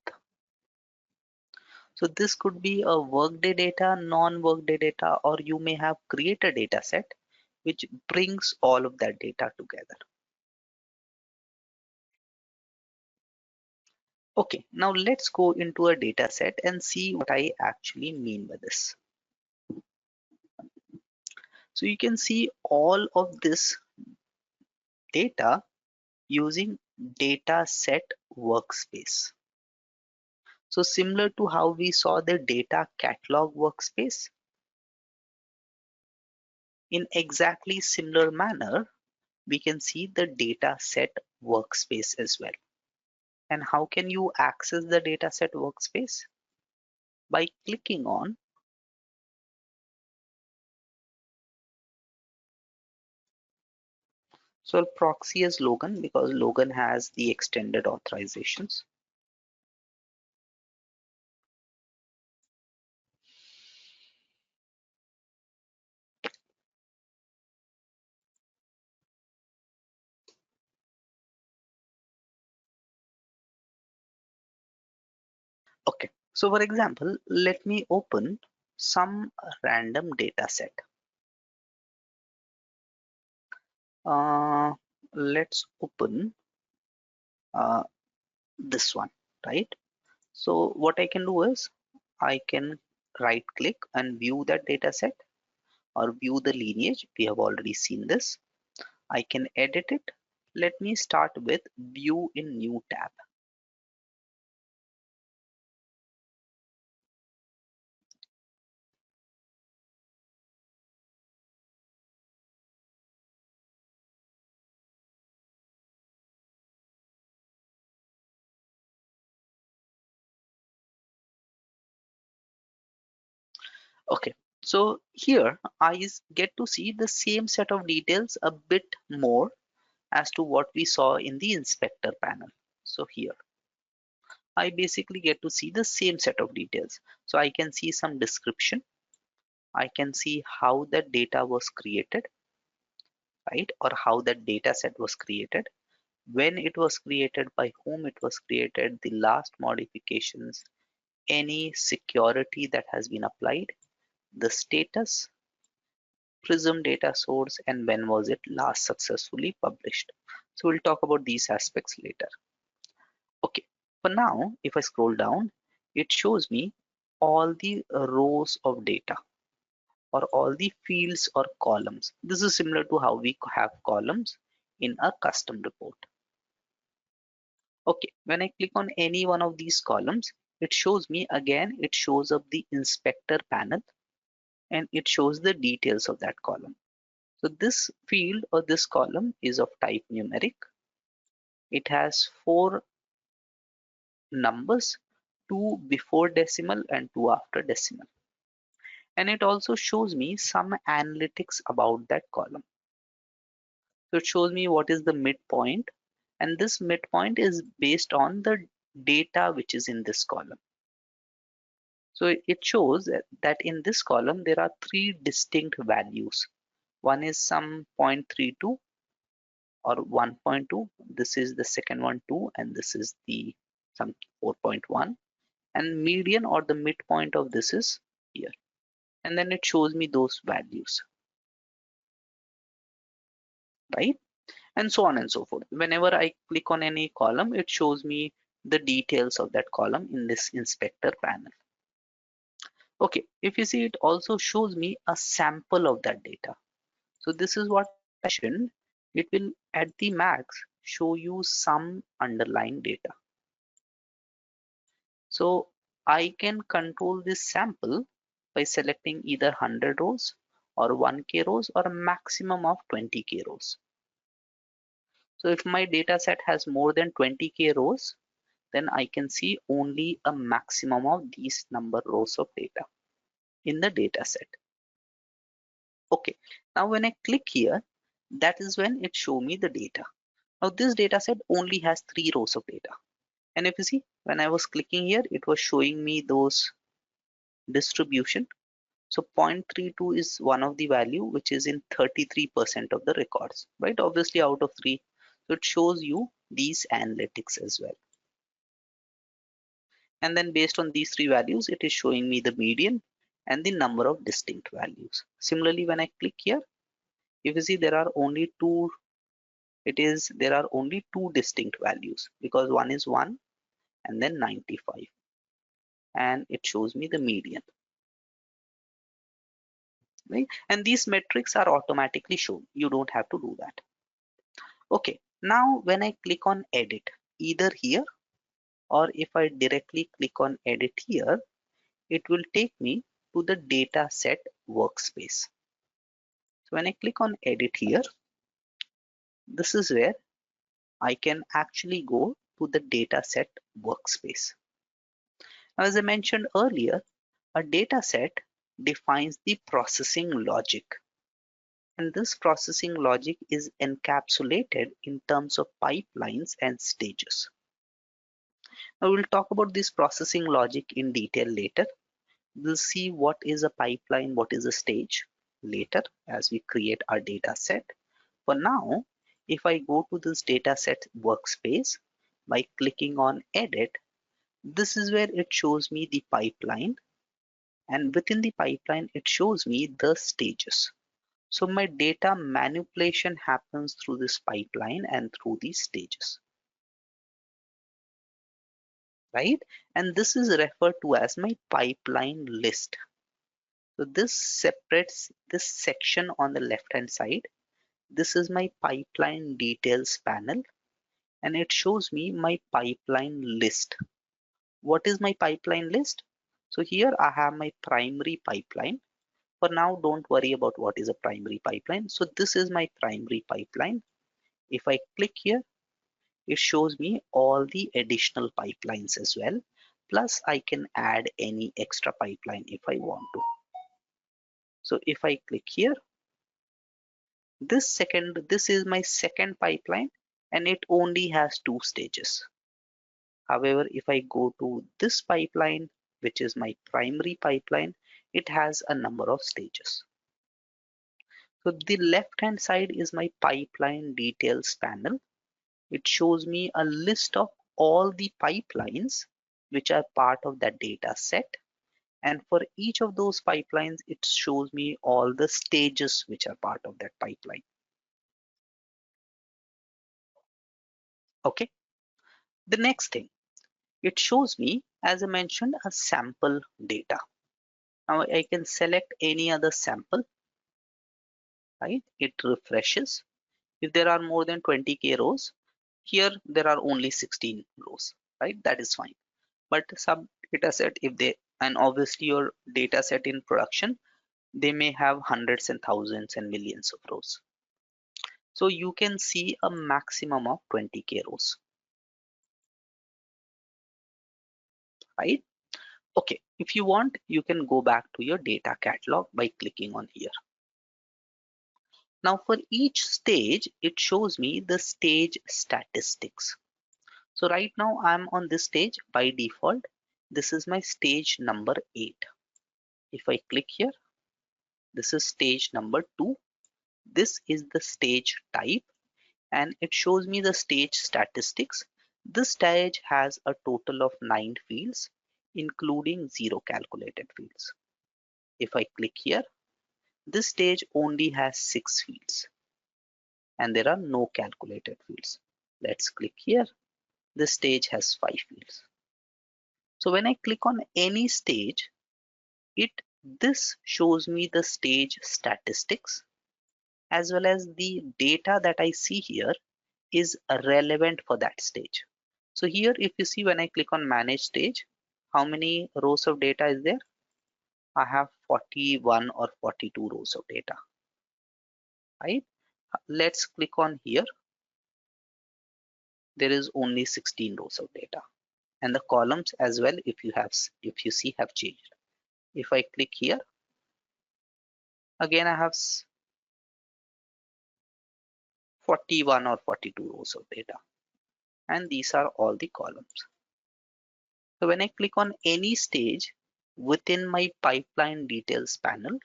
So this could be a Workday data, non-Workday data, or you may have created a data set which brings all of that data together. Okay, now let's go into a data set and see what I actually mean by this. So you can see all of this data using Dataset workspace. So similar to how we saw the data catalog workspace, in exactly similar manner, we can see the Dataset workspace as well. And how can you access the Dataset workspace? By clicking on so I'll proxy as Logan because Logan has the extended authorizations. Okay, so for example, let me open some random data set. Let's open this one, right? So what I can do is I can right click and view that data set or view the lineage. We have already seen this. I can edit it. Let me start with view in new tab. Okay, so here I get to see the same set of details a bit more as to what we saw in the inspector panel. So here I basically get to see the same set of details. So I can see some description. I can see how that data was created, right? Or how that data set was created, when it was created, by whom it was created, the last modifications, any security that has been applied, the status, Prism data source, and when was it last successfully published. So we'll talk about these aspects later. Okay, for now, if I scroll down, it shows me all the rows of data or all the fields or columns. This is similar to how we have columns in a custom report. Okay, when I click on any one of these columns, it shows me again, it shows up the inspector panel and it shows the details of that column. So this field or this column is of type numeric. It has 4 numbers, 2 before decimal and 2 after decimal. And it also shows me some analytics about that column. So it shows me what is the midpoint, and this midpoint is based on the data which is in this column. So it shows that in this column there are 3 distinct values. One is some 0.32 or 1.2. This is the second one 2, and this is the some 4.1. And median or the midpoint of this is here. And then it shows me those values, right? And so on and so forth. Whenever I click on any column, it shows me the details of that column in this inspector panel. Okay, if you see, it also shows me a sample of that data. So this is what I mentioned. It will at the max show you some underlying data. So I can control this sample by selecting either 100 rows or 1k rows or a maximum of 20k rows. So if my data set has more than 20k rows, then I can see only a maximum of these number rows of data in the data set. Okay, now when I click here, that is when it show me the data. Now this data set only has 3 rows of data. And if you see, when I was clicking here, it was showing me those distribution. So 0.32 is one of the value which is in 33% of the records, right? Obviously out of 3. So it shows you these analytics as well. And then based on these 3 values, it is showing me the median and the number of distinct values. Similarly, when I click here, if you see there are only two distinct values, because one is 1 and then 95, and it shows me the median, right? And these metrics are automatically shown. You don't have to do that. Okay, now when I click on edit, either here or if I directly click on edit here, it will take me to the dataset workspace. So when I click on edit here, this is where I can actually go to the dataset workspace. Now, as I mentioned earlier, a dataset defines the processing logic, and this processing logic is encapsulated in terms of pipelines and stages. Now we'll talk about this processing logic in detail later. We'll see what is a pipeline, what is a stage later as we create our data set. For now, if I go to this dataset workspace by clicking on edit, this is where it shows me the pipeline, and within the pipeline it shows me the stages. So my data manipulation happens through this pipeline and through these stages, right? And this is referred to as my pipeline list. So this separates this section on the left hand side. This is my pipeline details panel, and it shows me my pipeline list. What is my pipeline list? So here I have my primary pipeline. For now, don't worry about what is a primary pipeline. So this is my primary pipeline. If I click here, it shows me all the additional pipelines as well. Plus I can add any extra pipeline if I want to. So if I click here, this is my second pipeline, and it only has 2 stages. However, if I go to this pipeline, which is my primary pipeline, it has a number of stages. So the left hand side is my pipeline details panel. It shows me a list of all the pipelines which are part of that data set. And for each of those pipelines, it shows me all the stages which are part of that pipeline. Okay. The next thing, it shows me, as I mentioned, a sample data. Now I can select any other sample, right? It refreshes. If there are more than 20k rows, here there are only 16 rows, right? That is fine. But some data set, if they, and obviously your data set in production, they may have hundreds and thousands and millions of rows. So you can see a maximum of 20k rows, right? Okay, if you want, you can go back to your data catalog by clicking on here. Now for each stage, it shows me the stage statistics. So right now I'm on this stage by default. This is my stage number 8. If I click here, this is stage number 2. This is the stage type, and it shows me the stage statistics. This stage has a total of 9 fields, including 0 calculated fields. If I click here, this stage only has 6 fields, and there are no calculated fields. Let's click here. This stage has 5 fields. So when I click on any stage, this shows me the stage statistics, as well as the data that I see here is relevant for that stage. So here, if you see, when I click on manage stage, how many rows of data is there? I have 41 or 42 rows of data, right? Let's click on here. There is only 16 rows of data, and the columns as well, if you see, have changed. If I click here, again I have 41 or 42 rows of data, and these are all the columns. So when I click on any stage, within my pipeline details panel,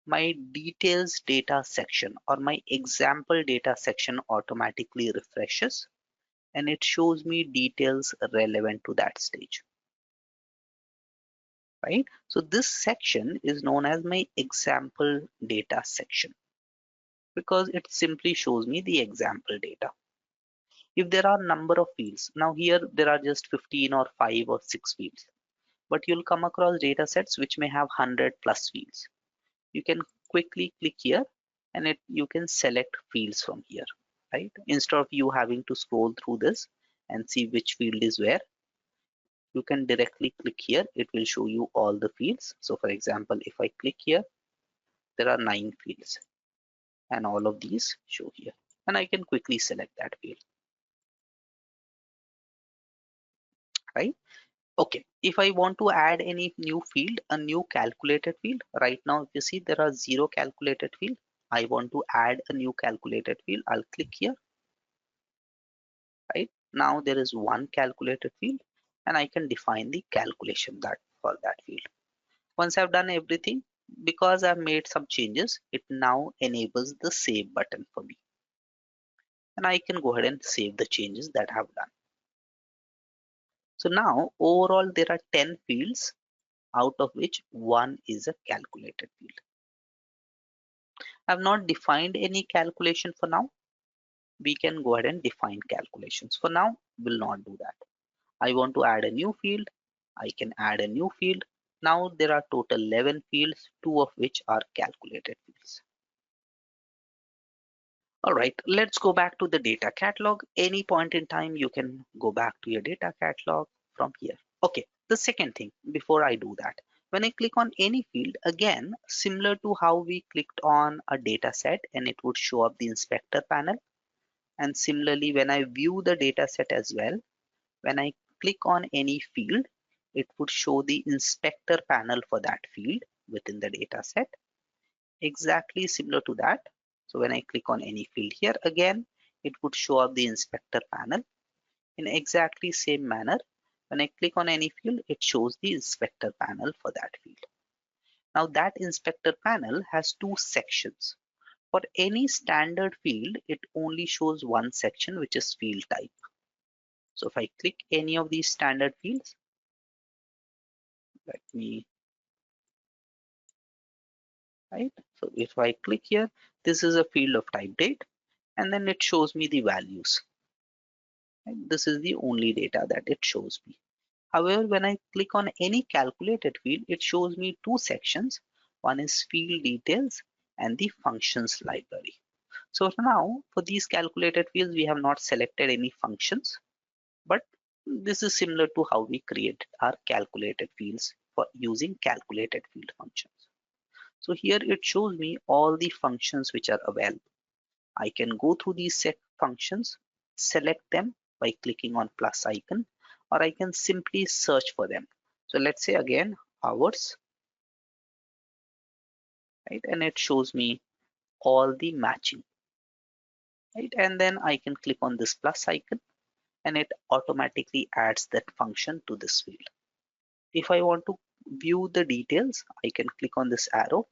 my details data section or my example data section automatically refreshes and it shows me details relevant to that stage, right? So this section is known as my example data section because it simply shows me the example data. If there are number of fields, now here there are just 15 or 5 or 6 fields, but you'll come across data sets which may have 100 plus fields. You can quickly click here and you can select fields from here, right? Instead of you having to scroll through this and see which field is where, you can directly click here. It will show you all the fields. So for example, if I click here, there are 9 fields and all of these show here and I can quickly select that field, right? Okay, if I want to add any new field, a new calculated field, right now if you see there are 0 calculated field. I want to add a new calculated field. I'll click here, right? Now there is one calculated field and I can define the calculation that for that field. Once I've done everything, because I've made some changes, it now enables the save button for me. And I can go ahead and save the changes that I've done. So now overall there are 10 fields out of which one is a calculated field. I've not defined any calculation for now. We can go ahead and define calculations. For now, we'll not do that. I want to add a new field. I can add a new field. Now there are total 11 fields, 2 of which are calculated fields. All right, let's go back to the data catalog. Any point in time, you can go back to your data catalog from here. Okay, the second thing before I do that, when I click on any field, again, similar to how we clicked on a data set and it would show up the inspector panel. And similarly, when I view the data set as well, when I click on any field, it would show the inspector panel for that field within the data set. Exactly similar to that. So when I click on any field here again, it would show up the inspector panel. In exactly same manner, when I click on any field, it shows the inspector panel for that field. Now that inspector panel has 2 sections. For any standard field, it only shows one section, which is field type. So if I click any of these standard fields, let me, right? So if I click here, this is a field of type date, and then it shows me the values. Right? This is the only data that it shows me. However, when I click on any calculated field, it shows me 2 sections. One is field details and the functions library. So for now, for these calculated fields, we have not selected any functions, but this is similar to how we create our calculated fields for using calculated field functions. So here it shows me all the functions which are available. I can go through these set functions, select them by clicking on plus icon, or I can simply search for them. So let's say again hours, right? And it shows me all the matching, right? And then I can click on this plus icon and it automatically adds that function to this field. If I want to view the details, I can click on this arrow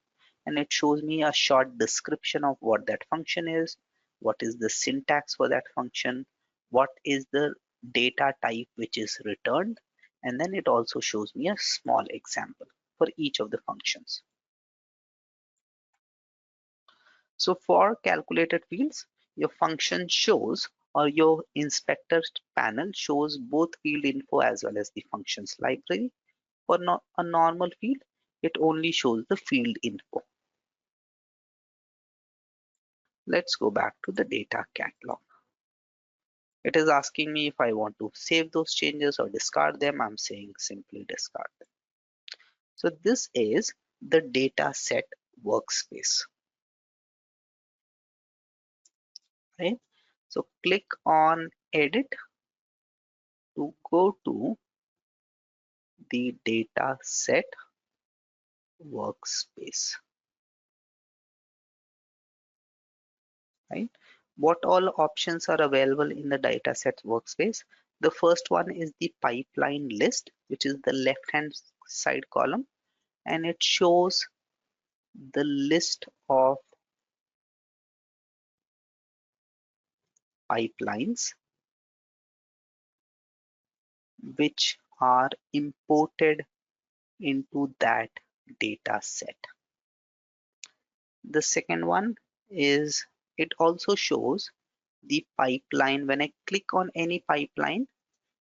and it shows me a short description of what that function is, what is the syntax for that function, what is the data type which is returned, and then it also shows me a small example for each of the functions. So for calculated fields, your function shows or your inspector panel shows both field info as well as the functions library. For a normal field, it only shows the field info. Let's go back to the data catalog. It is asking me if I want to save those changes or discard them. I'm saying simply discard them. So this is the dataset workspace. Right? So click on edit to go to the dataset workspace. Right? What all options are available in the dataset workspace? The first one is the pipeline list, which is the left hand side column, and it shows the list of pipelines which are imported into that data set. The second one is it also shows the pipeline. When I click on any pipeline,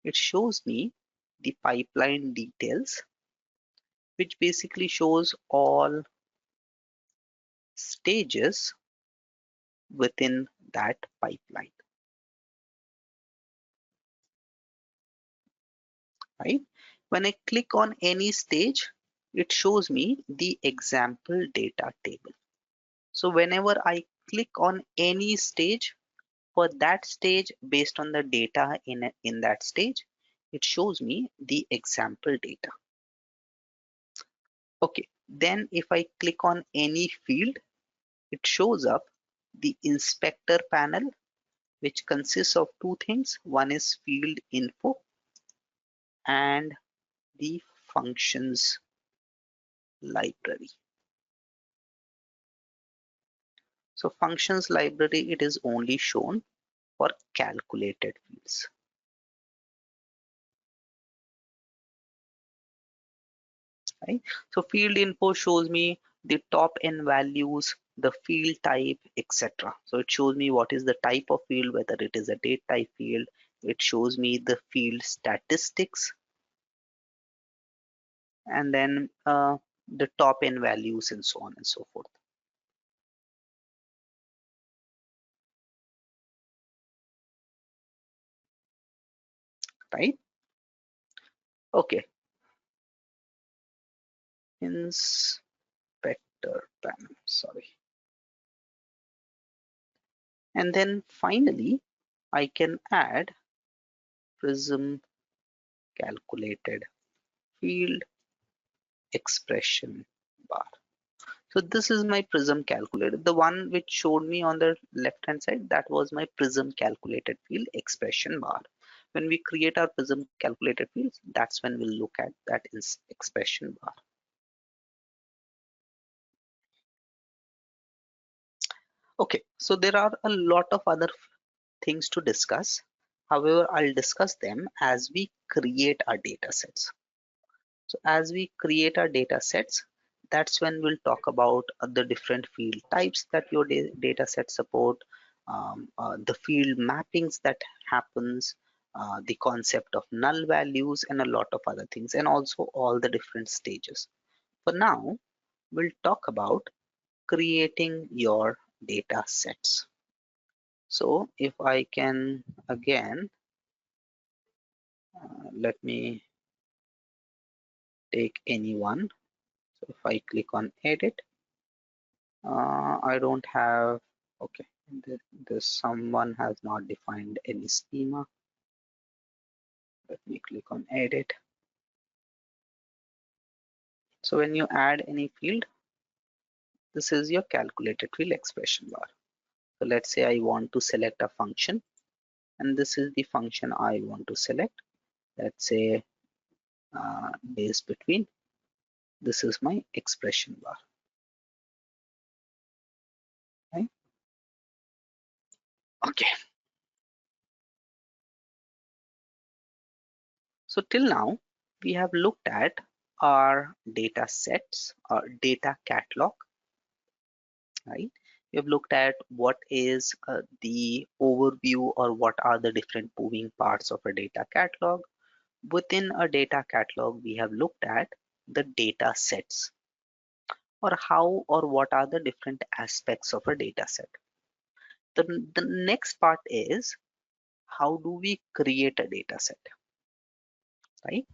it shows me the pipeline details, which basically shows all stages within that pipeline, right? When I click on any stage, it shows me the example data table. So whenever I click on any stage, for that stage, based on the data in that stage, it shows me the example data. Okay, then if I click on any field, it shows up the inspector panel, which consists of two things. One is field info and the functions library. So functions library, it is only shown for calculated fields. Right? So field info shows me the top n values, the field type, etc. So it shows me what is the type of field, whether it is a date type field. It shows me the field statistics, and then the top n values and so on and so forth. Right? Okay. Inspector panel, sorry. And then finally, I can add Prism calculated field expression bar. So this is my Prism calculator. The one which showed me on the left hand side, that was my Prism calculated field expression bar. When we create our Prism calculated fields, that's when we'll look at that expression bar. Okay, so there are a lot of other things to discuss. However, I'll discuss them as we create our data sets. So as we create our data sets, that's when we'll talk about the different field types that your data set support, the field mappings that happens, the concept of null values, and a lot of other things, and also all the different stages. For now, we'll talk about creating your data sets. So if I can again, let me take any one. So if I click on edit, I don't have, okay, this someone has not defined any schema. Let me click on edit. So when you add any field, this is your calculated field expression bar. So let's say I want to select a function, and this is the function I want to select. Let's say days between. This is my expression bar. Right? Okay. So till now, we have looked at our data sets, our data catalog, right? We have looked at what is the overview or what are the different moving parts of a data catalog. Within a data catalog, we have looked at the data sets, or how or what are the different aspects of a data set. The next part is how do we create a data set, right?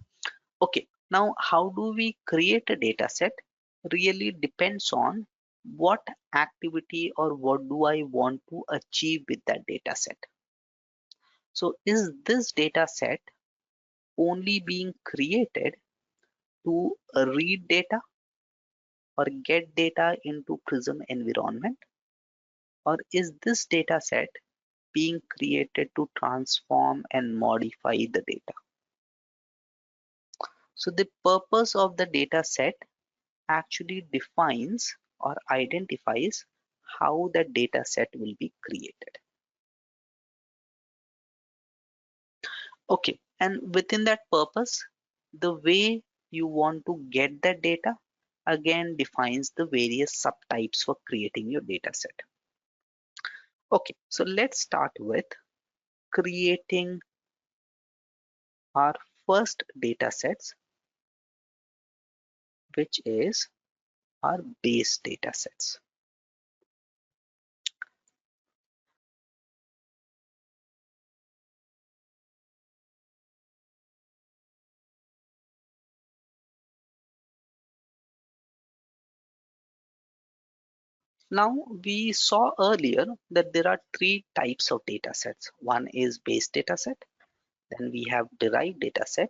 Okay, now how do we create a data set really depends on what activity or what do I want to achieve with that data set. So is this data set only being created to read data or get data into Prism environment, or is this data set being created to transform and modify the data. So the purpose of the data set actually defines or identifies how the data set will be created. Okay, and within that purpose, the way you want to get that data again defines the various subtypes for creating your data set. Okay, so let's start with creating our first data sets, which is our base data sets. Now we saw earlier that there are three types of data sets. One is base data set, then we have derived data set,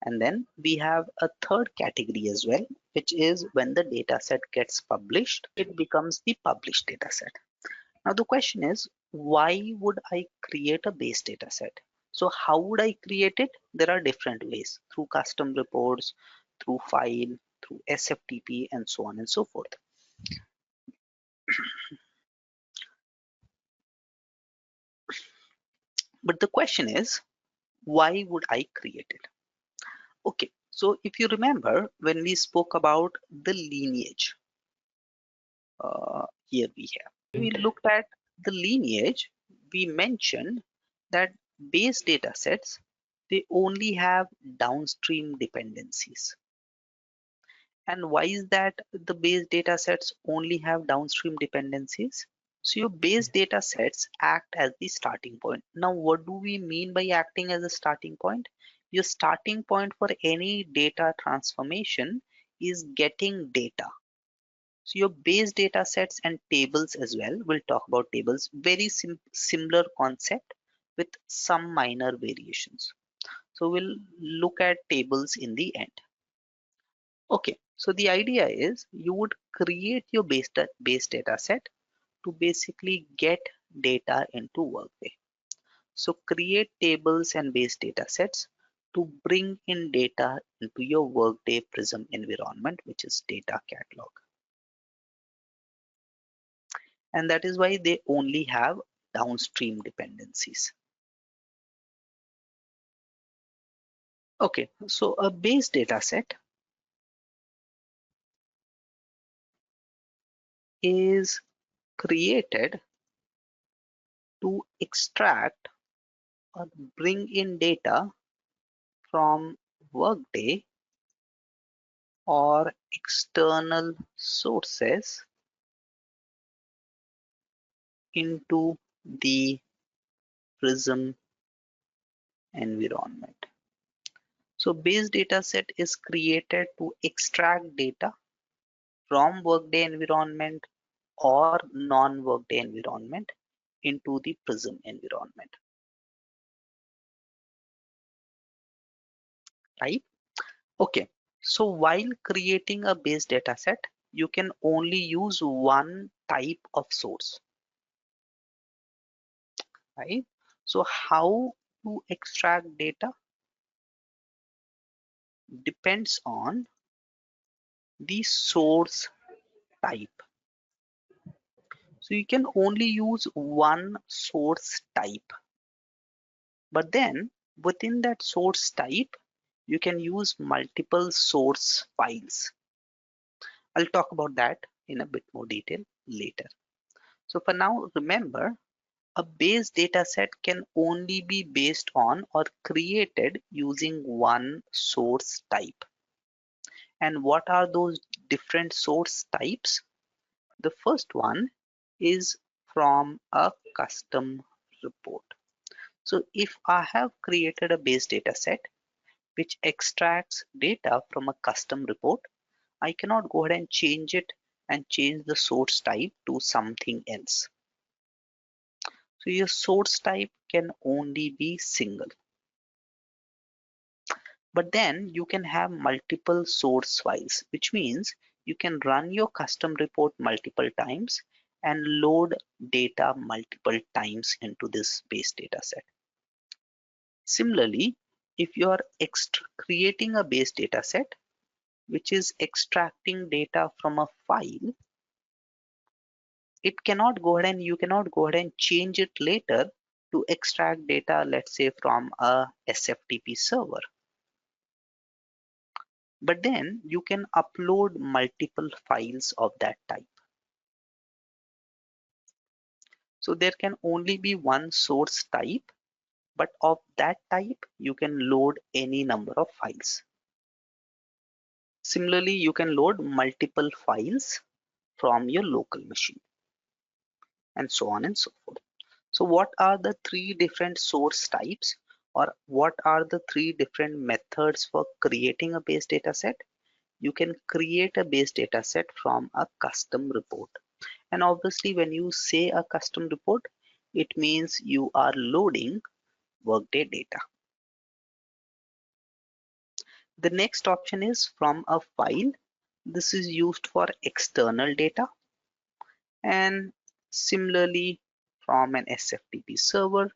and then we have a third category as well, which is when the data set gets published, it becomes the published data set. Now the question is, why would I create a base data set? So how would I create it? There are different ways, through custom reports, through file, through SFTP, and so on and so forth. But the question is, why would I create it? Okay, so if you remember when we spoke about the lineage, here we have. When we looked at the lineage, we mentioned that base data sets, they only have downstream dependencies. And why is that the base data sets only have downstream dependencies? So your base data sets act as the starting point. Now, what do we mean by acting as a starting point? Your starting point for any data transformation is getting data. So your base data sets and tables as well, we'll talk about tables, very similar concept with some minor variations. So we'll look at tables in the end. Okay, so the idea is you would create your base data set to basically get data into Workday. So create tables and base data sets to bring in data into your Workday Prism environment, which is data catalog. And that is why they only have downstream dependencies. Okay, so a base data set is created to extract or bring in data from Workday or external sources into the Prism environment. So base data set is created to extract data from Workday environment or non-Workday environment into the Prism environment, right? Okay, so while creating a base data set, you can only use one type of source, right? So how to extract data depends on the source type. So you can only use one source type, but then within that source type, you can use multiple source files. I'll talk about that in a bit more detail later. So for now, remember, a base data set can only be based on or created using one source type. And what are those different source types? The first one is from a custom report. So if I have created a base data set which extracts data from a custom report, I cannot go ahead and change it and change the source type to something else. So your source type can only be single. But then you can have multiple source files, which means you can run your custom report multiple times and load data multiple times into this base data set. Similarly, if you are creating a base data set which is extracting data from a file, it cannot go ahead and you cannot go ahead and change it later to extract data, let's say from a SFTP server. But then you can upload multiple files of that type. So there can only be one source type, but of that type you can load any number of files. Similarly, you can load multiple files from your local machine, and so on and so forth. So what are the three different source types, or what are the three different methods for creating a base data set? You can create a base data set from a custom report. And obviously when you say a custom report, it means you are loading Workday data. The next option is from a file. This is used for external data, and similarly from an SFTP server,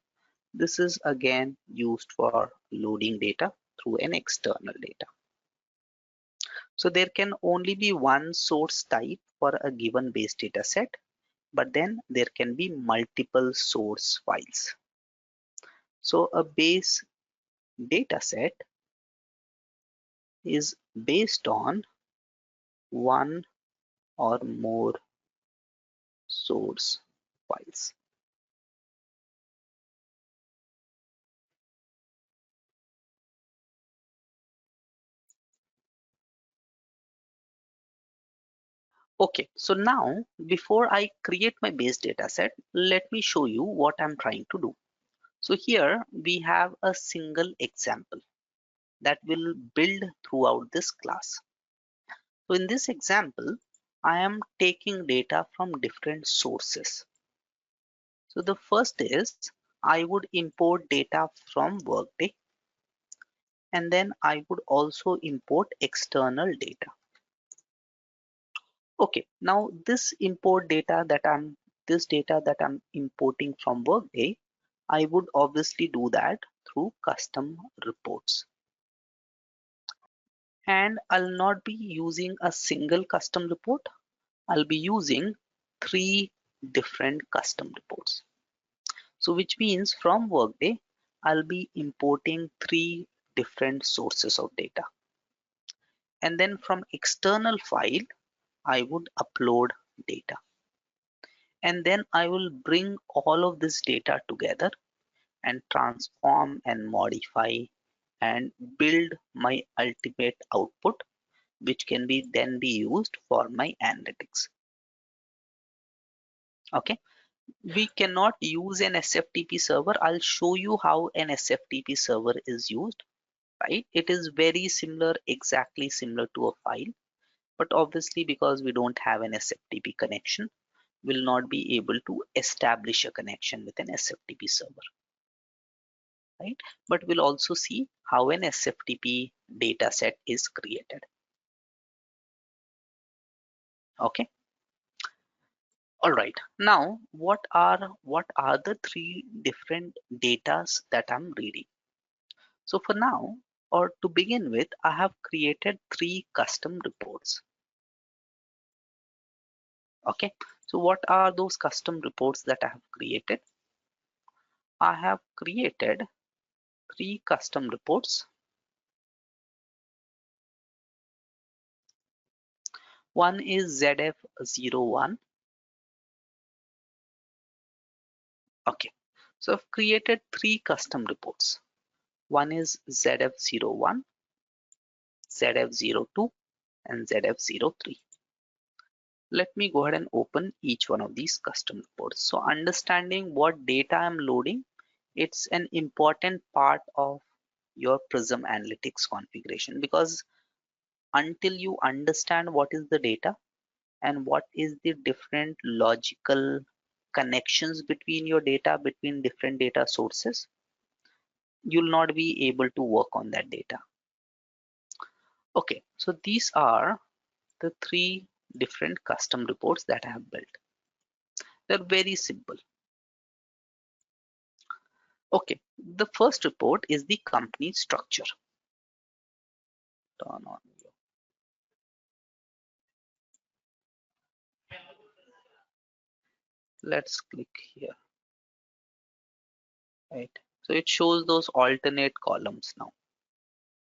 this is again used for loading data through an external data. So there can only be one source type for a given base data set, but then there can be multiple source files. So a base data set is based on one or more source files. Okay, so now before I create my base data set, let me show you what I'm trying to do. So here we have a single example that will build throughout this class. So in this example, I am taking data from different sources. So the first is I would import data from Workday, and then I would also import external data. Okay, now this data that I'm importing from Workday, I would obviously do that through custom reports. And I'll not be using a single custom report. I'll be using three different custom reports. So which means from Workday, I'll be importing three different sources of data. And then from external file, I would upload data. And then I will bring all of this data together and transform and modify and build my ultimate output, which can be then be used for my analytics. Okay, we cannot use an SFTP server. I'll show you how an SFTP server is used, right? It is very similar, exactly similar to a file, but obviously because we don't have an SFTP connection, we'll not be able to establish a connection with an SFTP server, right? But we'll also see how an SFTP data set is created. Okay. All right. Now, what are the three different datas that I'm reading? So for now, or to begin with, I have created three custom reports. Okay. So what are those custom reports that I have created? I have created three custom reports. One is ZF01. Okay. So I've created three custom reports. One is ZF01, ZF02, and ZF03. Let me go ahead and open each one of these custom reports. So understanding what data I'm loading, it's an important part of your Prism Analytics configuration, because until you understand what is the data and what is the different logical connections between your data, between different data sources, you'll not be able to work on that data. Okay, so these are the three different custom reports that I have built. They're very simple. Okay, the first report is the company structure. Turn on. Let's click here. Right. So it shows those alternate columns now.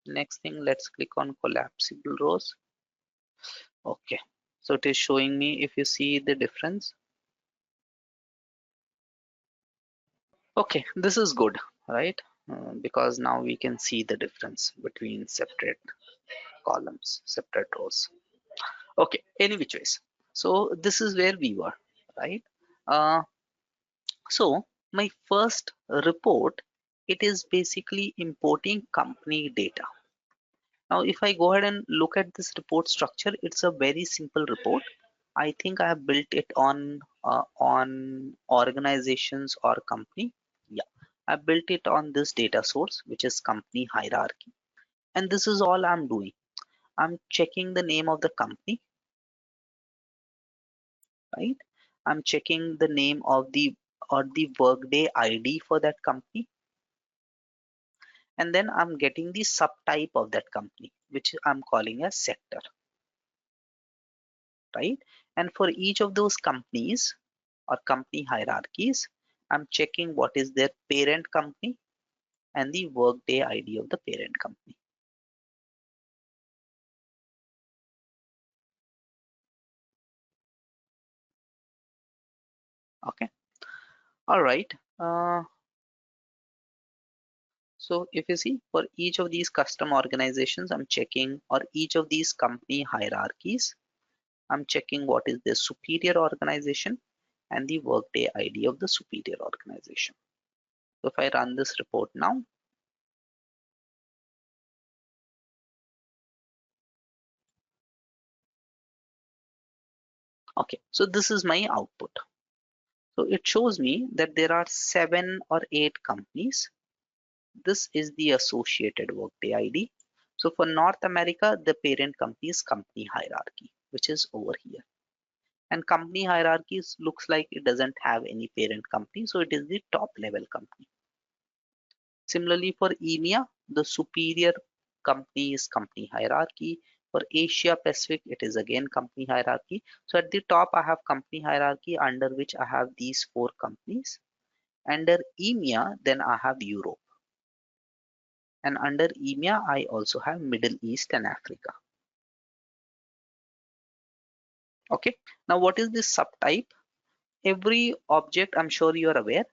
Next thing, let's click on collapsible rows. Okay. So it is showing me, if you see the difference. Okay, this is good, right? Because now we can see the difference between separate columns, separate rows. Okay, any which ways. So this is where we were, right? Uh, so my first report, it is basically importing company data. Now, if I go ahead and look at this report structure, it's a very simple report. I think I have built it on organizations or company. Yeah, I built it on this data source, which is company hierarchy. And this is all I'm doing. I'm checking the name of the company, right? I'm checking the name of the Workday ID for that company. And then I'm getting the subtype of that company, which I'm calling a sector, right? And for each of those companies or company hierarchies, I'm checking what is their parent company and the Workday ID of the parent company. Okay. All right. So if you see, for each of these custom organizations, I'm checking, or each of these company hierarchies, I'm checking what is the superior organization and the Workday ID of the superior organization. So if I run this report now, okay, so this is my output. So it shows me that there are 7 or 8 companies. This is the associated Workday ID. So for North America, the parent company is company hierarchy, which is over here. And company hierarchies looks like it doesn't have any parent company, so it is the top level company. Similarly, for EMEA, the superior company is company hierarchy. For Asia Pacific, it is again company hierarchy. So at the top, I have company hierarchy, under which I have these 4 companies. Under EMEA, then I have Europe. And under EMEA, I also have Middle East and Africa. Okay. Now, what is this subtype? Every object, I'm sure you are aware,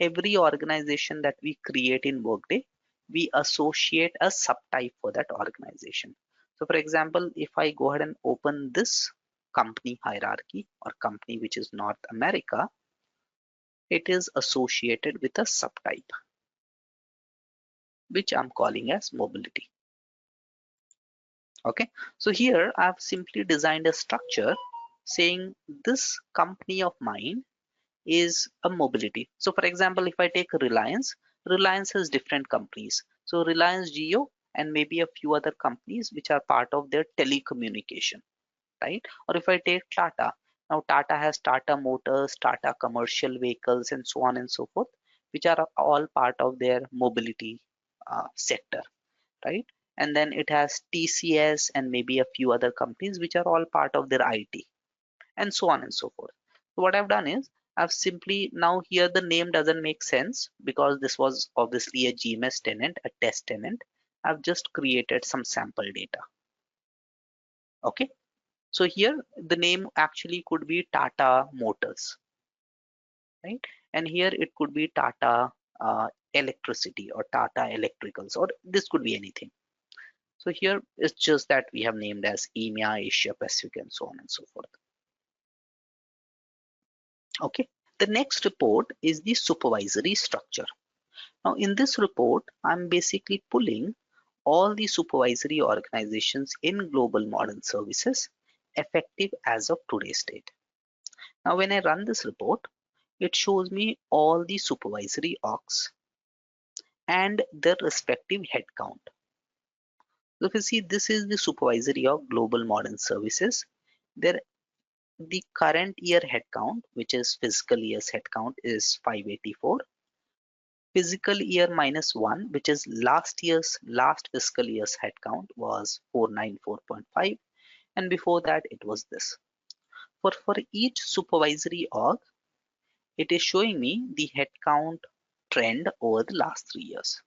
every organization that we create in Workday, we associate a subtype for that organization. So for example, if I go ahead and open this company hierarchy or company which is North America, it is associated with a subtype, which I'm calling as mobility. Okay, so here I've simply designed a structure saying this company of mine is a mobility. So for example, if I take Reliance, Reliance has different companies. So Reliance Jio and maybe a few other companies which are part of their telecommunication, right? Or if I take Tata, now Tata has Tata Motors, Tata Commercial Vehicles, and so on and so forth, which are all part of their mobility sector, right? And then it has TCS and maybe a few other companies which are all part of their IT, and so on and so forth. So what I've done is I've simply, now here the name doesn't make sense because this was obviously a GMS tenant, a test tenant. I've just created some sample data. Okay. So here the name actually could be Tata Motors, right? And here it could be Tata Electricity or Tata Electricals, or this could be anything. So here it's just that we have named as EMEA, Asia Pacific, and so on and so forth. Okay. The next report is the supervisory structure. Now in this report, I'm basically pulling all the supervisory organizations in global modern services effective as of today's date. Now when I run this report, it shows me all the supervisory orgs and their respective headcount. So if you see, this is the supervisory of global modern services. Their the current year headcount, which is fiscal year's headcount, is 584. Fiscal year minus 1, which is last fiscal year's headcount, was 494.5, and before that it was this. For each supervisory org, it is showing me the headcount trend over the last 3 years,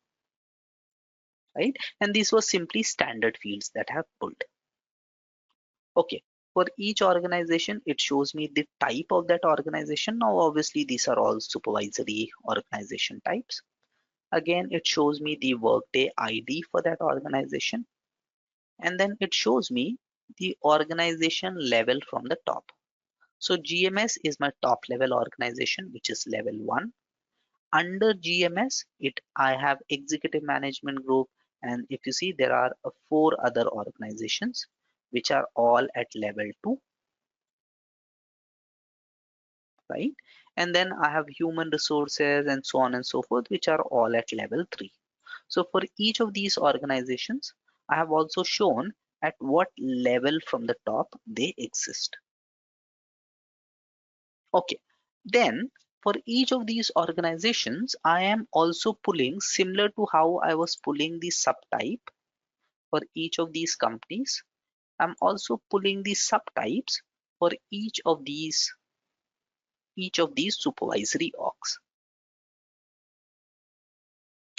right? And these were simply standard fields that I have pulled. Okay, for each organization, it shows me the type of that organization. Now, obviously, these are all supervisory organization types. Again, it shows me the Workday ID for that organization. And then it shows me the organization level from the top. So GMS is my top level organization, which is level 1. Under GMS, I have executive management group, and if you see, there are 4 other organizations which are all at level 2, right? And then I have human resources and so on and so forth, which are all at level 3. So for each of these organizations, I have also shown at what level from the top they exist. Okay, then for each of these organizations, I am also pulling, similar to how I was pulling the subtype for each of these companies, I'm also pulling the subtypes for each of these supervisory orgs.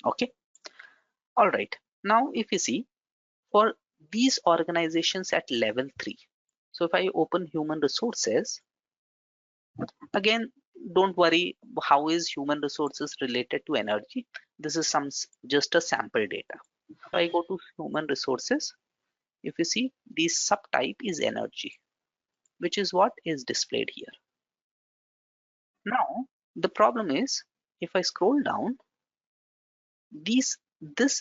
Okay, all right. Now if you see, for these organizations at level 3, so if I open human resources, again, don't worry, how is human resources related to energy? This is just a sample data. If I go to human resources, if you see, the subtype is energy, which is what is displayed here. Now the problem is, if I scroll down, this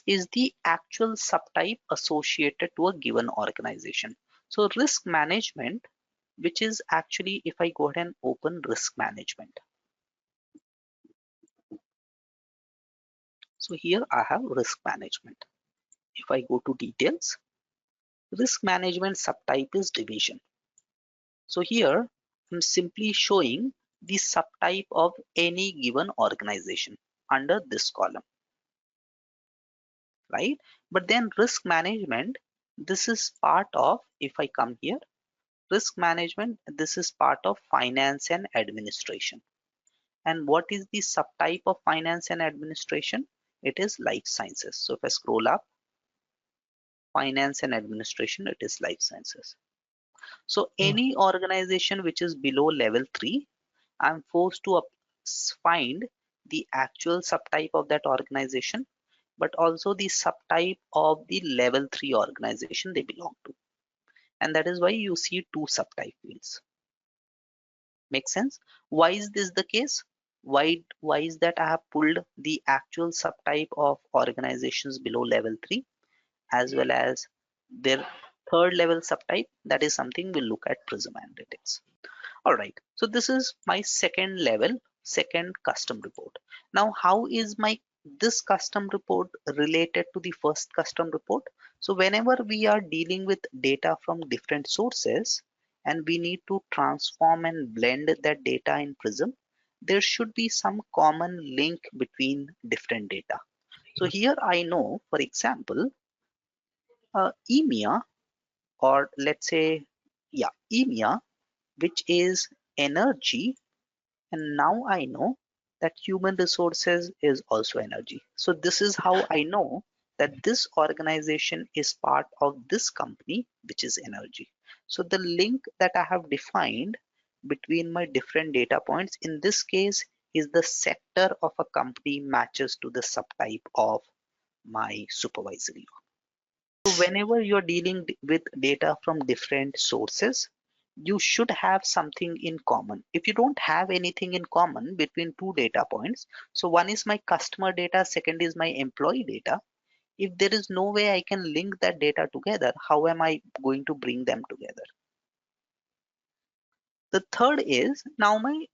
is the actual subtype associated to a given organization. So risk management, which is actually, if I go ahead and open risk management, so here I have risk management. If I go to details, risk management subtype is division. So here I'm simply showing the subtype of any given organization under this column, right? But then risk management, this is part of, if I come here, risk management, this is part of finance and administration. And what is the subtype of finance and administration? It is life sciences. So if I scroll up, finance and administration, it is life sciences. So any organization which is below level 3, I'm forced to find the actual subtype of that organization, but also the subtype of the level 3 organization they belong to. And that is why you see 2 subtype fields. Make sense? Why is this the case? Why is that I have pulled the actual subtype of organizations below level 3 as well as their third level subtype? That is something we'll look at Prism Analytics. All right, so this is my second custom report. Now, how is this custom report related to the first custom report? So whenever we are dealing with data from different sources and we need to transform and blend that data in Prism, there should be some common link between different data. So here I know, for example, EMEA, or let's say, yeah, EMEA, which is energy, and now I know that human resources is also energy. So this is how I know that this organization is part of this company, which is energy. So the link that I have defined between my different data points in this case is the sector of a company matches to the subtype of my supervisory. So whenever you're dealing with data from different sources, you should have something in common. If you don't have anything in common between 2 data points, so one is my customer data, second is my employee data. If there is no way I can link that data together, how am I going to bring them together? The third is now my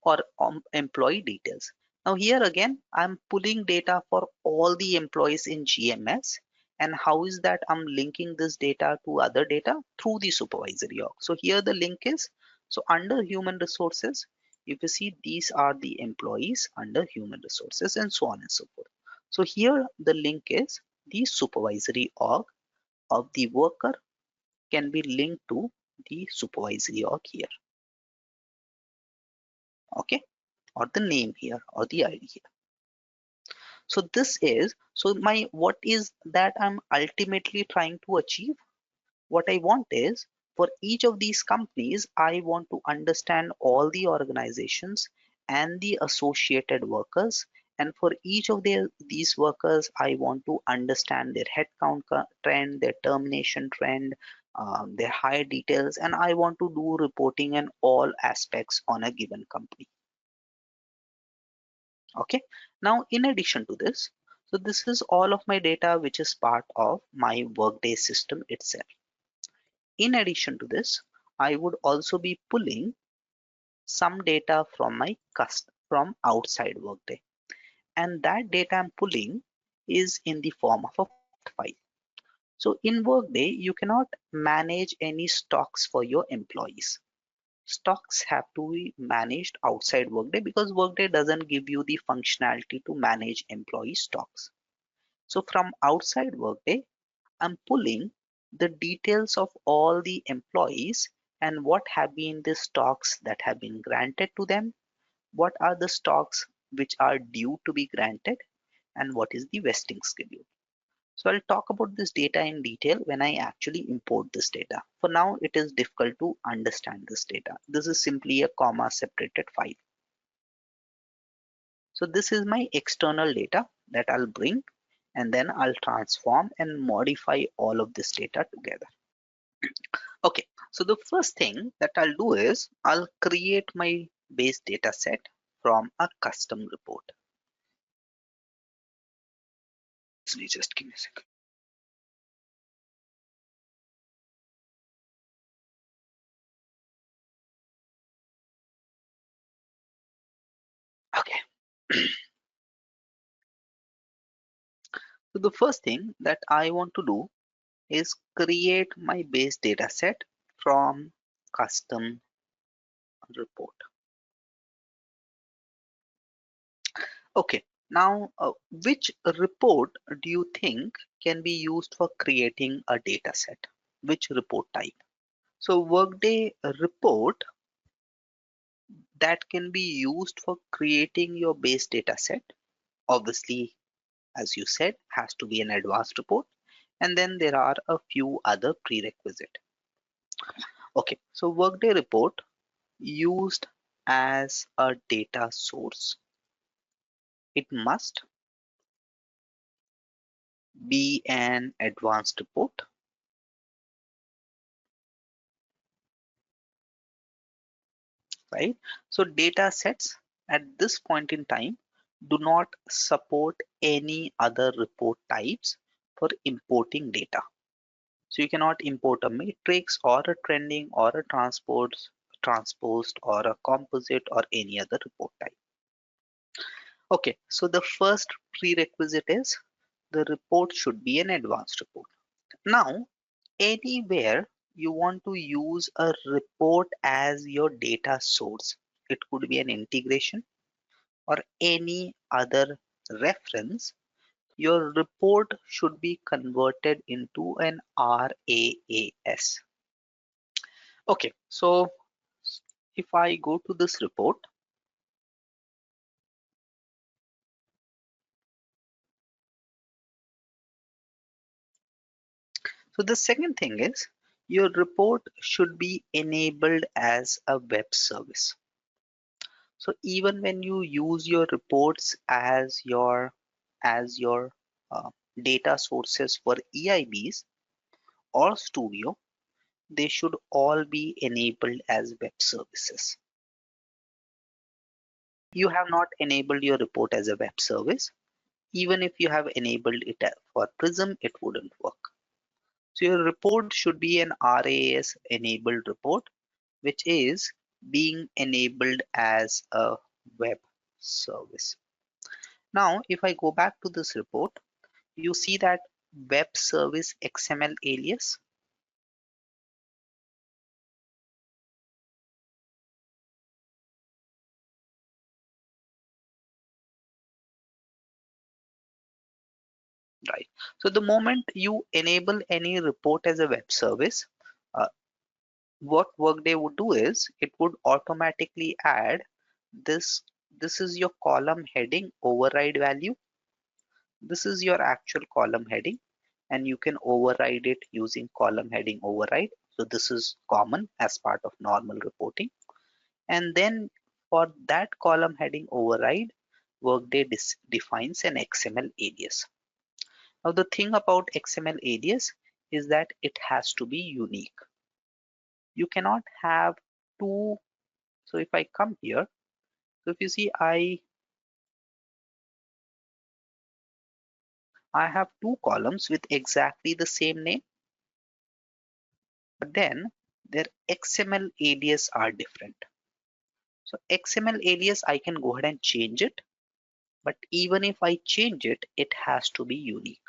employee details. Now here again, I'm pulling data for all the employees in GMS. And how is that I'm linking this data to other data? Through the supervisory org. So here the link is So under human resources, if you see, these are the employees under human resources and so on and so forth. So here the link is the supervisory org of the worker can be linked to the supervisory org here. Okay, or the name here or the ID here. So this is, so my, what is that I'm ultimately trying to achieve? What I want is, for each of these companies, I want to understand all the organizations and the associated workers. And for each of these workers, I want to understand their headcount trend, their termination trend, their hire details, and I want to do reporting in all aspects on a given company. Okay. Now, in addition to this, so this is all of my data which is part of my Workday system itself. In addition to this, I would also be pulling some data from from outside Workday, and that data I'm pulling is in the form of a format file. So in Workday, you cannot manage any stocks for your employees. Stocks have to be managed outside Workday because Workday doesn't give you the functionality to manage employee stocks. So from outside Workday, I'm pulling the details of all the employees and what have been the stocks that have been granted to them, what are the stocks which are due to be granted, and what is the vesting schedule. So I'll talk about this data in detail when I actually import this data. For now, it is difficult to understand this data. This is simply a comma separated file. So this is my external data that I'll bring, and then I'll transform and modify all of this data together. Okay, so the first thing that I'll do is I'll create my base data set from a custom report. Just give me a second. Okay. So the first thing that I want to do is create my base data set from custom report. Okay, now which report do you think can be used for creating a data set? Which report type? So Workday report that can be used for creating your base data set, obviously, as you said, has to be an advanced report. And then there are a few other prerequisites. Okay, so Workday report used as a data source. It must be an advanced report, right? So data sets at this point in time do not support any other report types for importing data. So you cannot import a matrix or a trending or a transposed or a composite or any other report type. Okay, so the first prerequisite is the report should be an advanced report. Now, anywhere you want to use a report as your data source, it could be an integration or any other reference, your report should be converted into an RAAS. Okay, so if I go to this report, so the second thing is your report should be enabled as a web service. So even when you use your reports as your data sources for EIBs or Studio, they should all be enabled as web services. You have not enabled your report as a web service. Even if you have enabled it for Prism, it wouldn't work. So your report should be an RAS enabled report, which is being enabled as a web service. Now, if I go back to this report, you see that web service XML alias. right? So the moment you enable any report as a web service, uh, what Workday would do is it would automatically add this. This is your column heading override value. This is your actual column heading, and you can override it using column heading override. So this is common as part of normal reporting. And then for that column heading override, Workday defines an XML alias. Now the thing about XML alias is that it has to be unique. You cannot have two. So if I come here, so if you see, I have two columns with exactly the same name, but then their XML alias are different. So XML alias, I can go ahead and change it, but even if I change it, it has to be unique,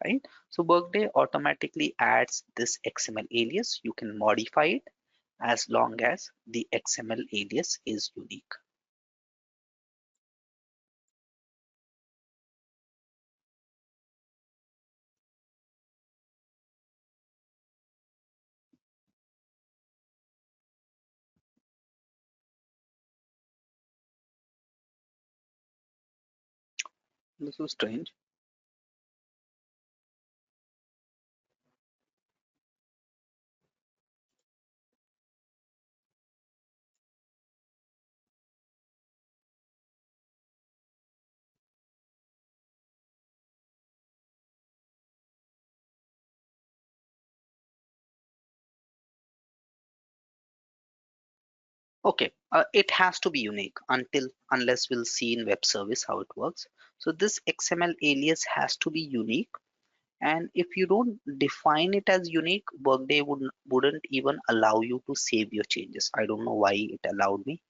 right? So Workday automatically adds this XML alias. You can modify it as long as the XML alias is unique. This is strange. Okay, it has to be unique unless we'll see in web service how it works. So this XML alias has to be unique, and if you don't define it as unique, Workday wouldn't even allow you to save your changes. I don't know why it allowed me,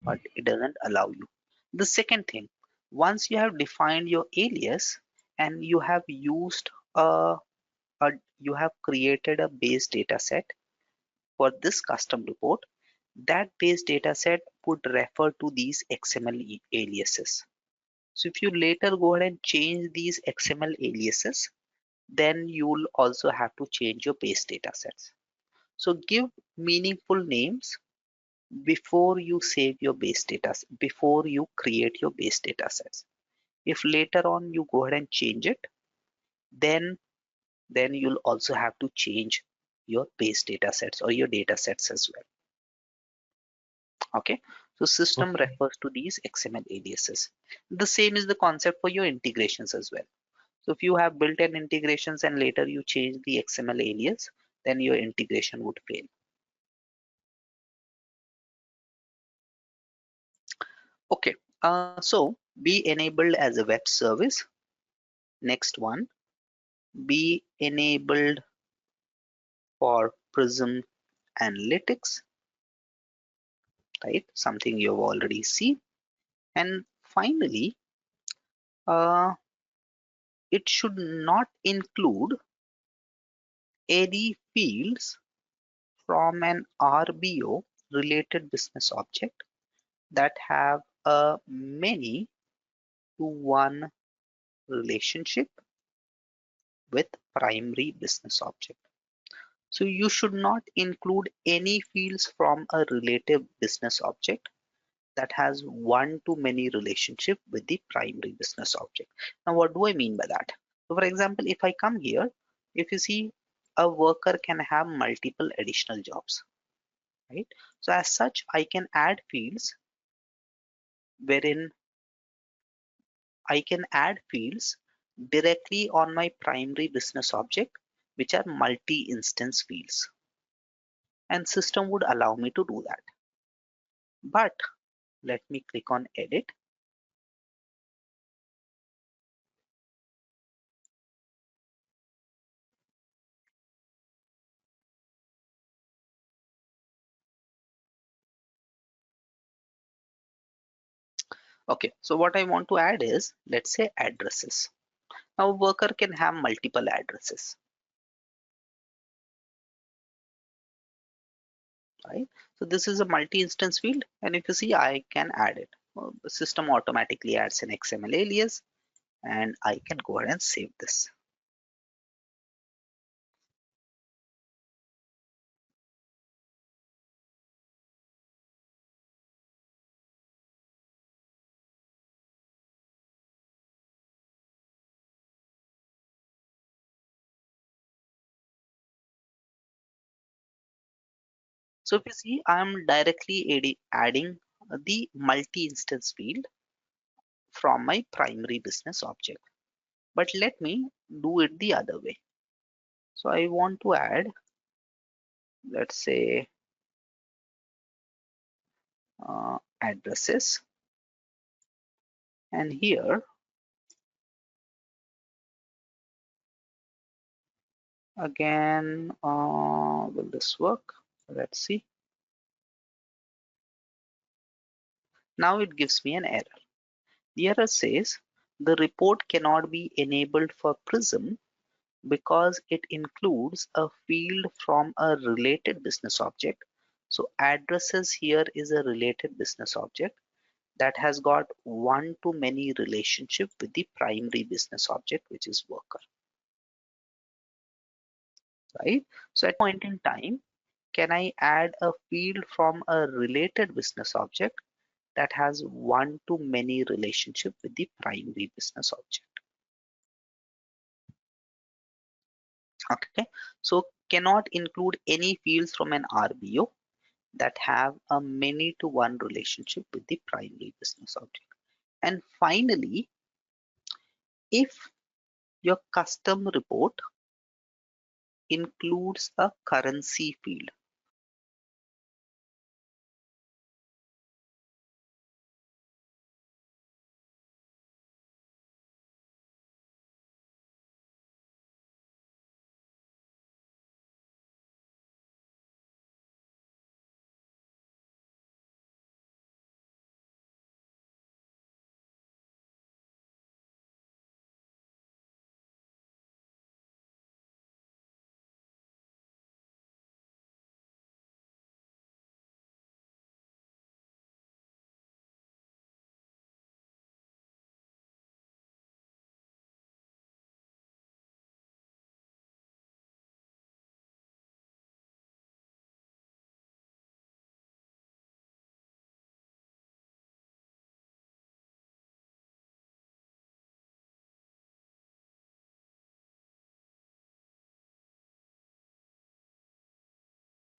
but it doesn't allow you. The second thing, once you have defined your alias and you have used a you have created a base data set for this custom report, that base data set would refer to these XML aliases. So if you later go ahead and change these XML aliases, then you'll also have to change your base data sets. So give meaningful names before you save your base data, before you create your base data sets. If later on you go ahead and change it, then you'll also have to change your base data sets or your data sets as well. Okay, so system Okay. refers to these XML aliases. The same is the concept for your integrations as well. So if you have built an integrations and later you change the XML alias, then your integration would fail. Okay, so be enabled as a web service. Next one, be enabled for Prism Analytics, right? Something you've already seen. And finally, uh, it should not include any fields from an RBO related business object that have a many to one relationship with primary business object. So you should not include any fields from a relative business object that has one to many relationship with the primary business object. Now, what do I mean by that? So for example, if I come here, if you see, a worker can have multiple additional jobs, right? So as such, I can add fields wherein I can add fields directly on my primary business object, which are multi-instance fields. And system would allow me to do that. But let me click on edit. Okay, so what I want to add is, let's say, addresses. Now, a worker can have multiple addresses, right? So this is a multi-instance field, and if you see, I can add it. The system automatically adds an XML alias, and I can go ahead and save this. So if you see, I'm directly adding the multi-instance field from my primary business object. But let me do it the other way. So I want to add, let's say, addresses, and here again, will this work? Let's see. Now it gives me an error. The error says the report cannot be enabled for Prism because it includes a field from a related business object. So addresses here is a related business object that has got one-to-many relationship with the primary business object, which is worker, right? So at point in time, can I add a field from a related business object that has one-to-many relationship with the primary business object? Okay, so cannot include any fields from an RBO that have a many to one relationship with the primary business object. And finally, if your custom report includes a currency field.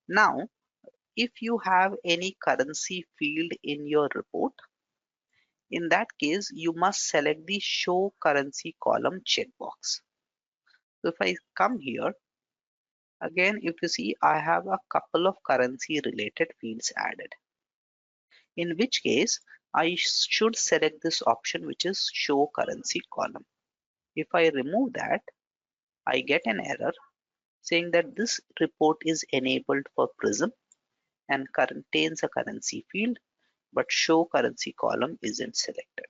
Now, if you have any currency field in your report, in that case, you must select the show currency column checkbox. So if I come here, again, if you see, I have a couple of currency related fields added. In which case, I should select this option, which is show currency column. If I remove that, I get an error saying that this report is enabled for Prism and contains a currency field, but show currency column isn't selected.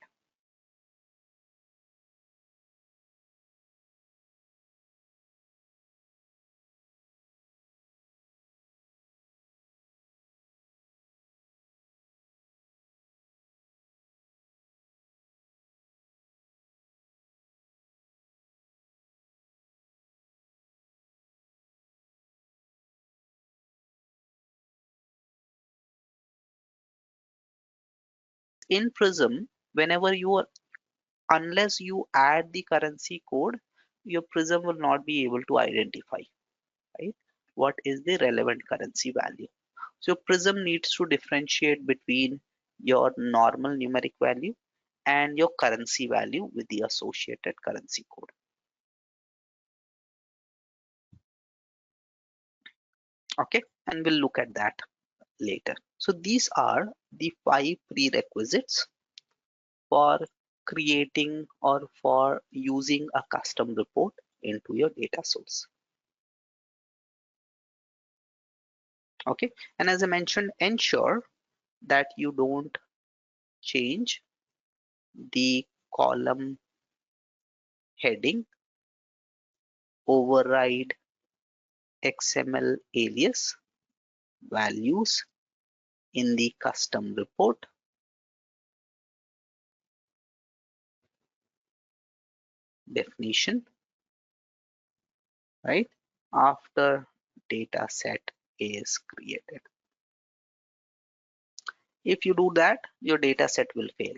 In Prism, whenever you are, unless you add the currency code, your Prism will not be able to identify, right, what is the relevant currency value. So Prism needs to differentiate between your normal numeric value and your currency value with the associated currency code. Okay, and we'll look at that later. So these are the 5 prerequisites for creating or for using a custom report into your data source. Okay, and as I mentioned, ensure that you don't change the column heading, override XML alias values in the custom report, definition, right, after data set is created. If you do that, your data set will fail,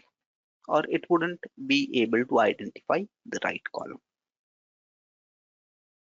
or it wouldn't be able to identify the right column.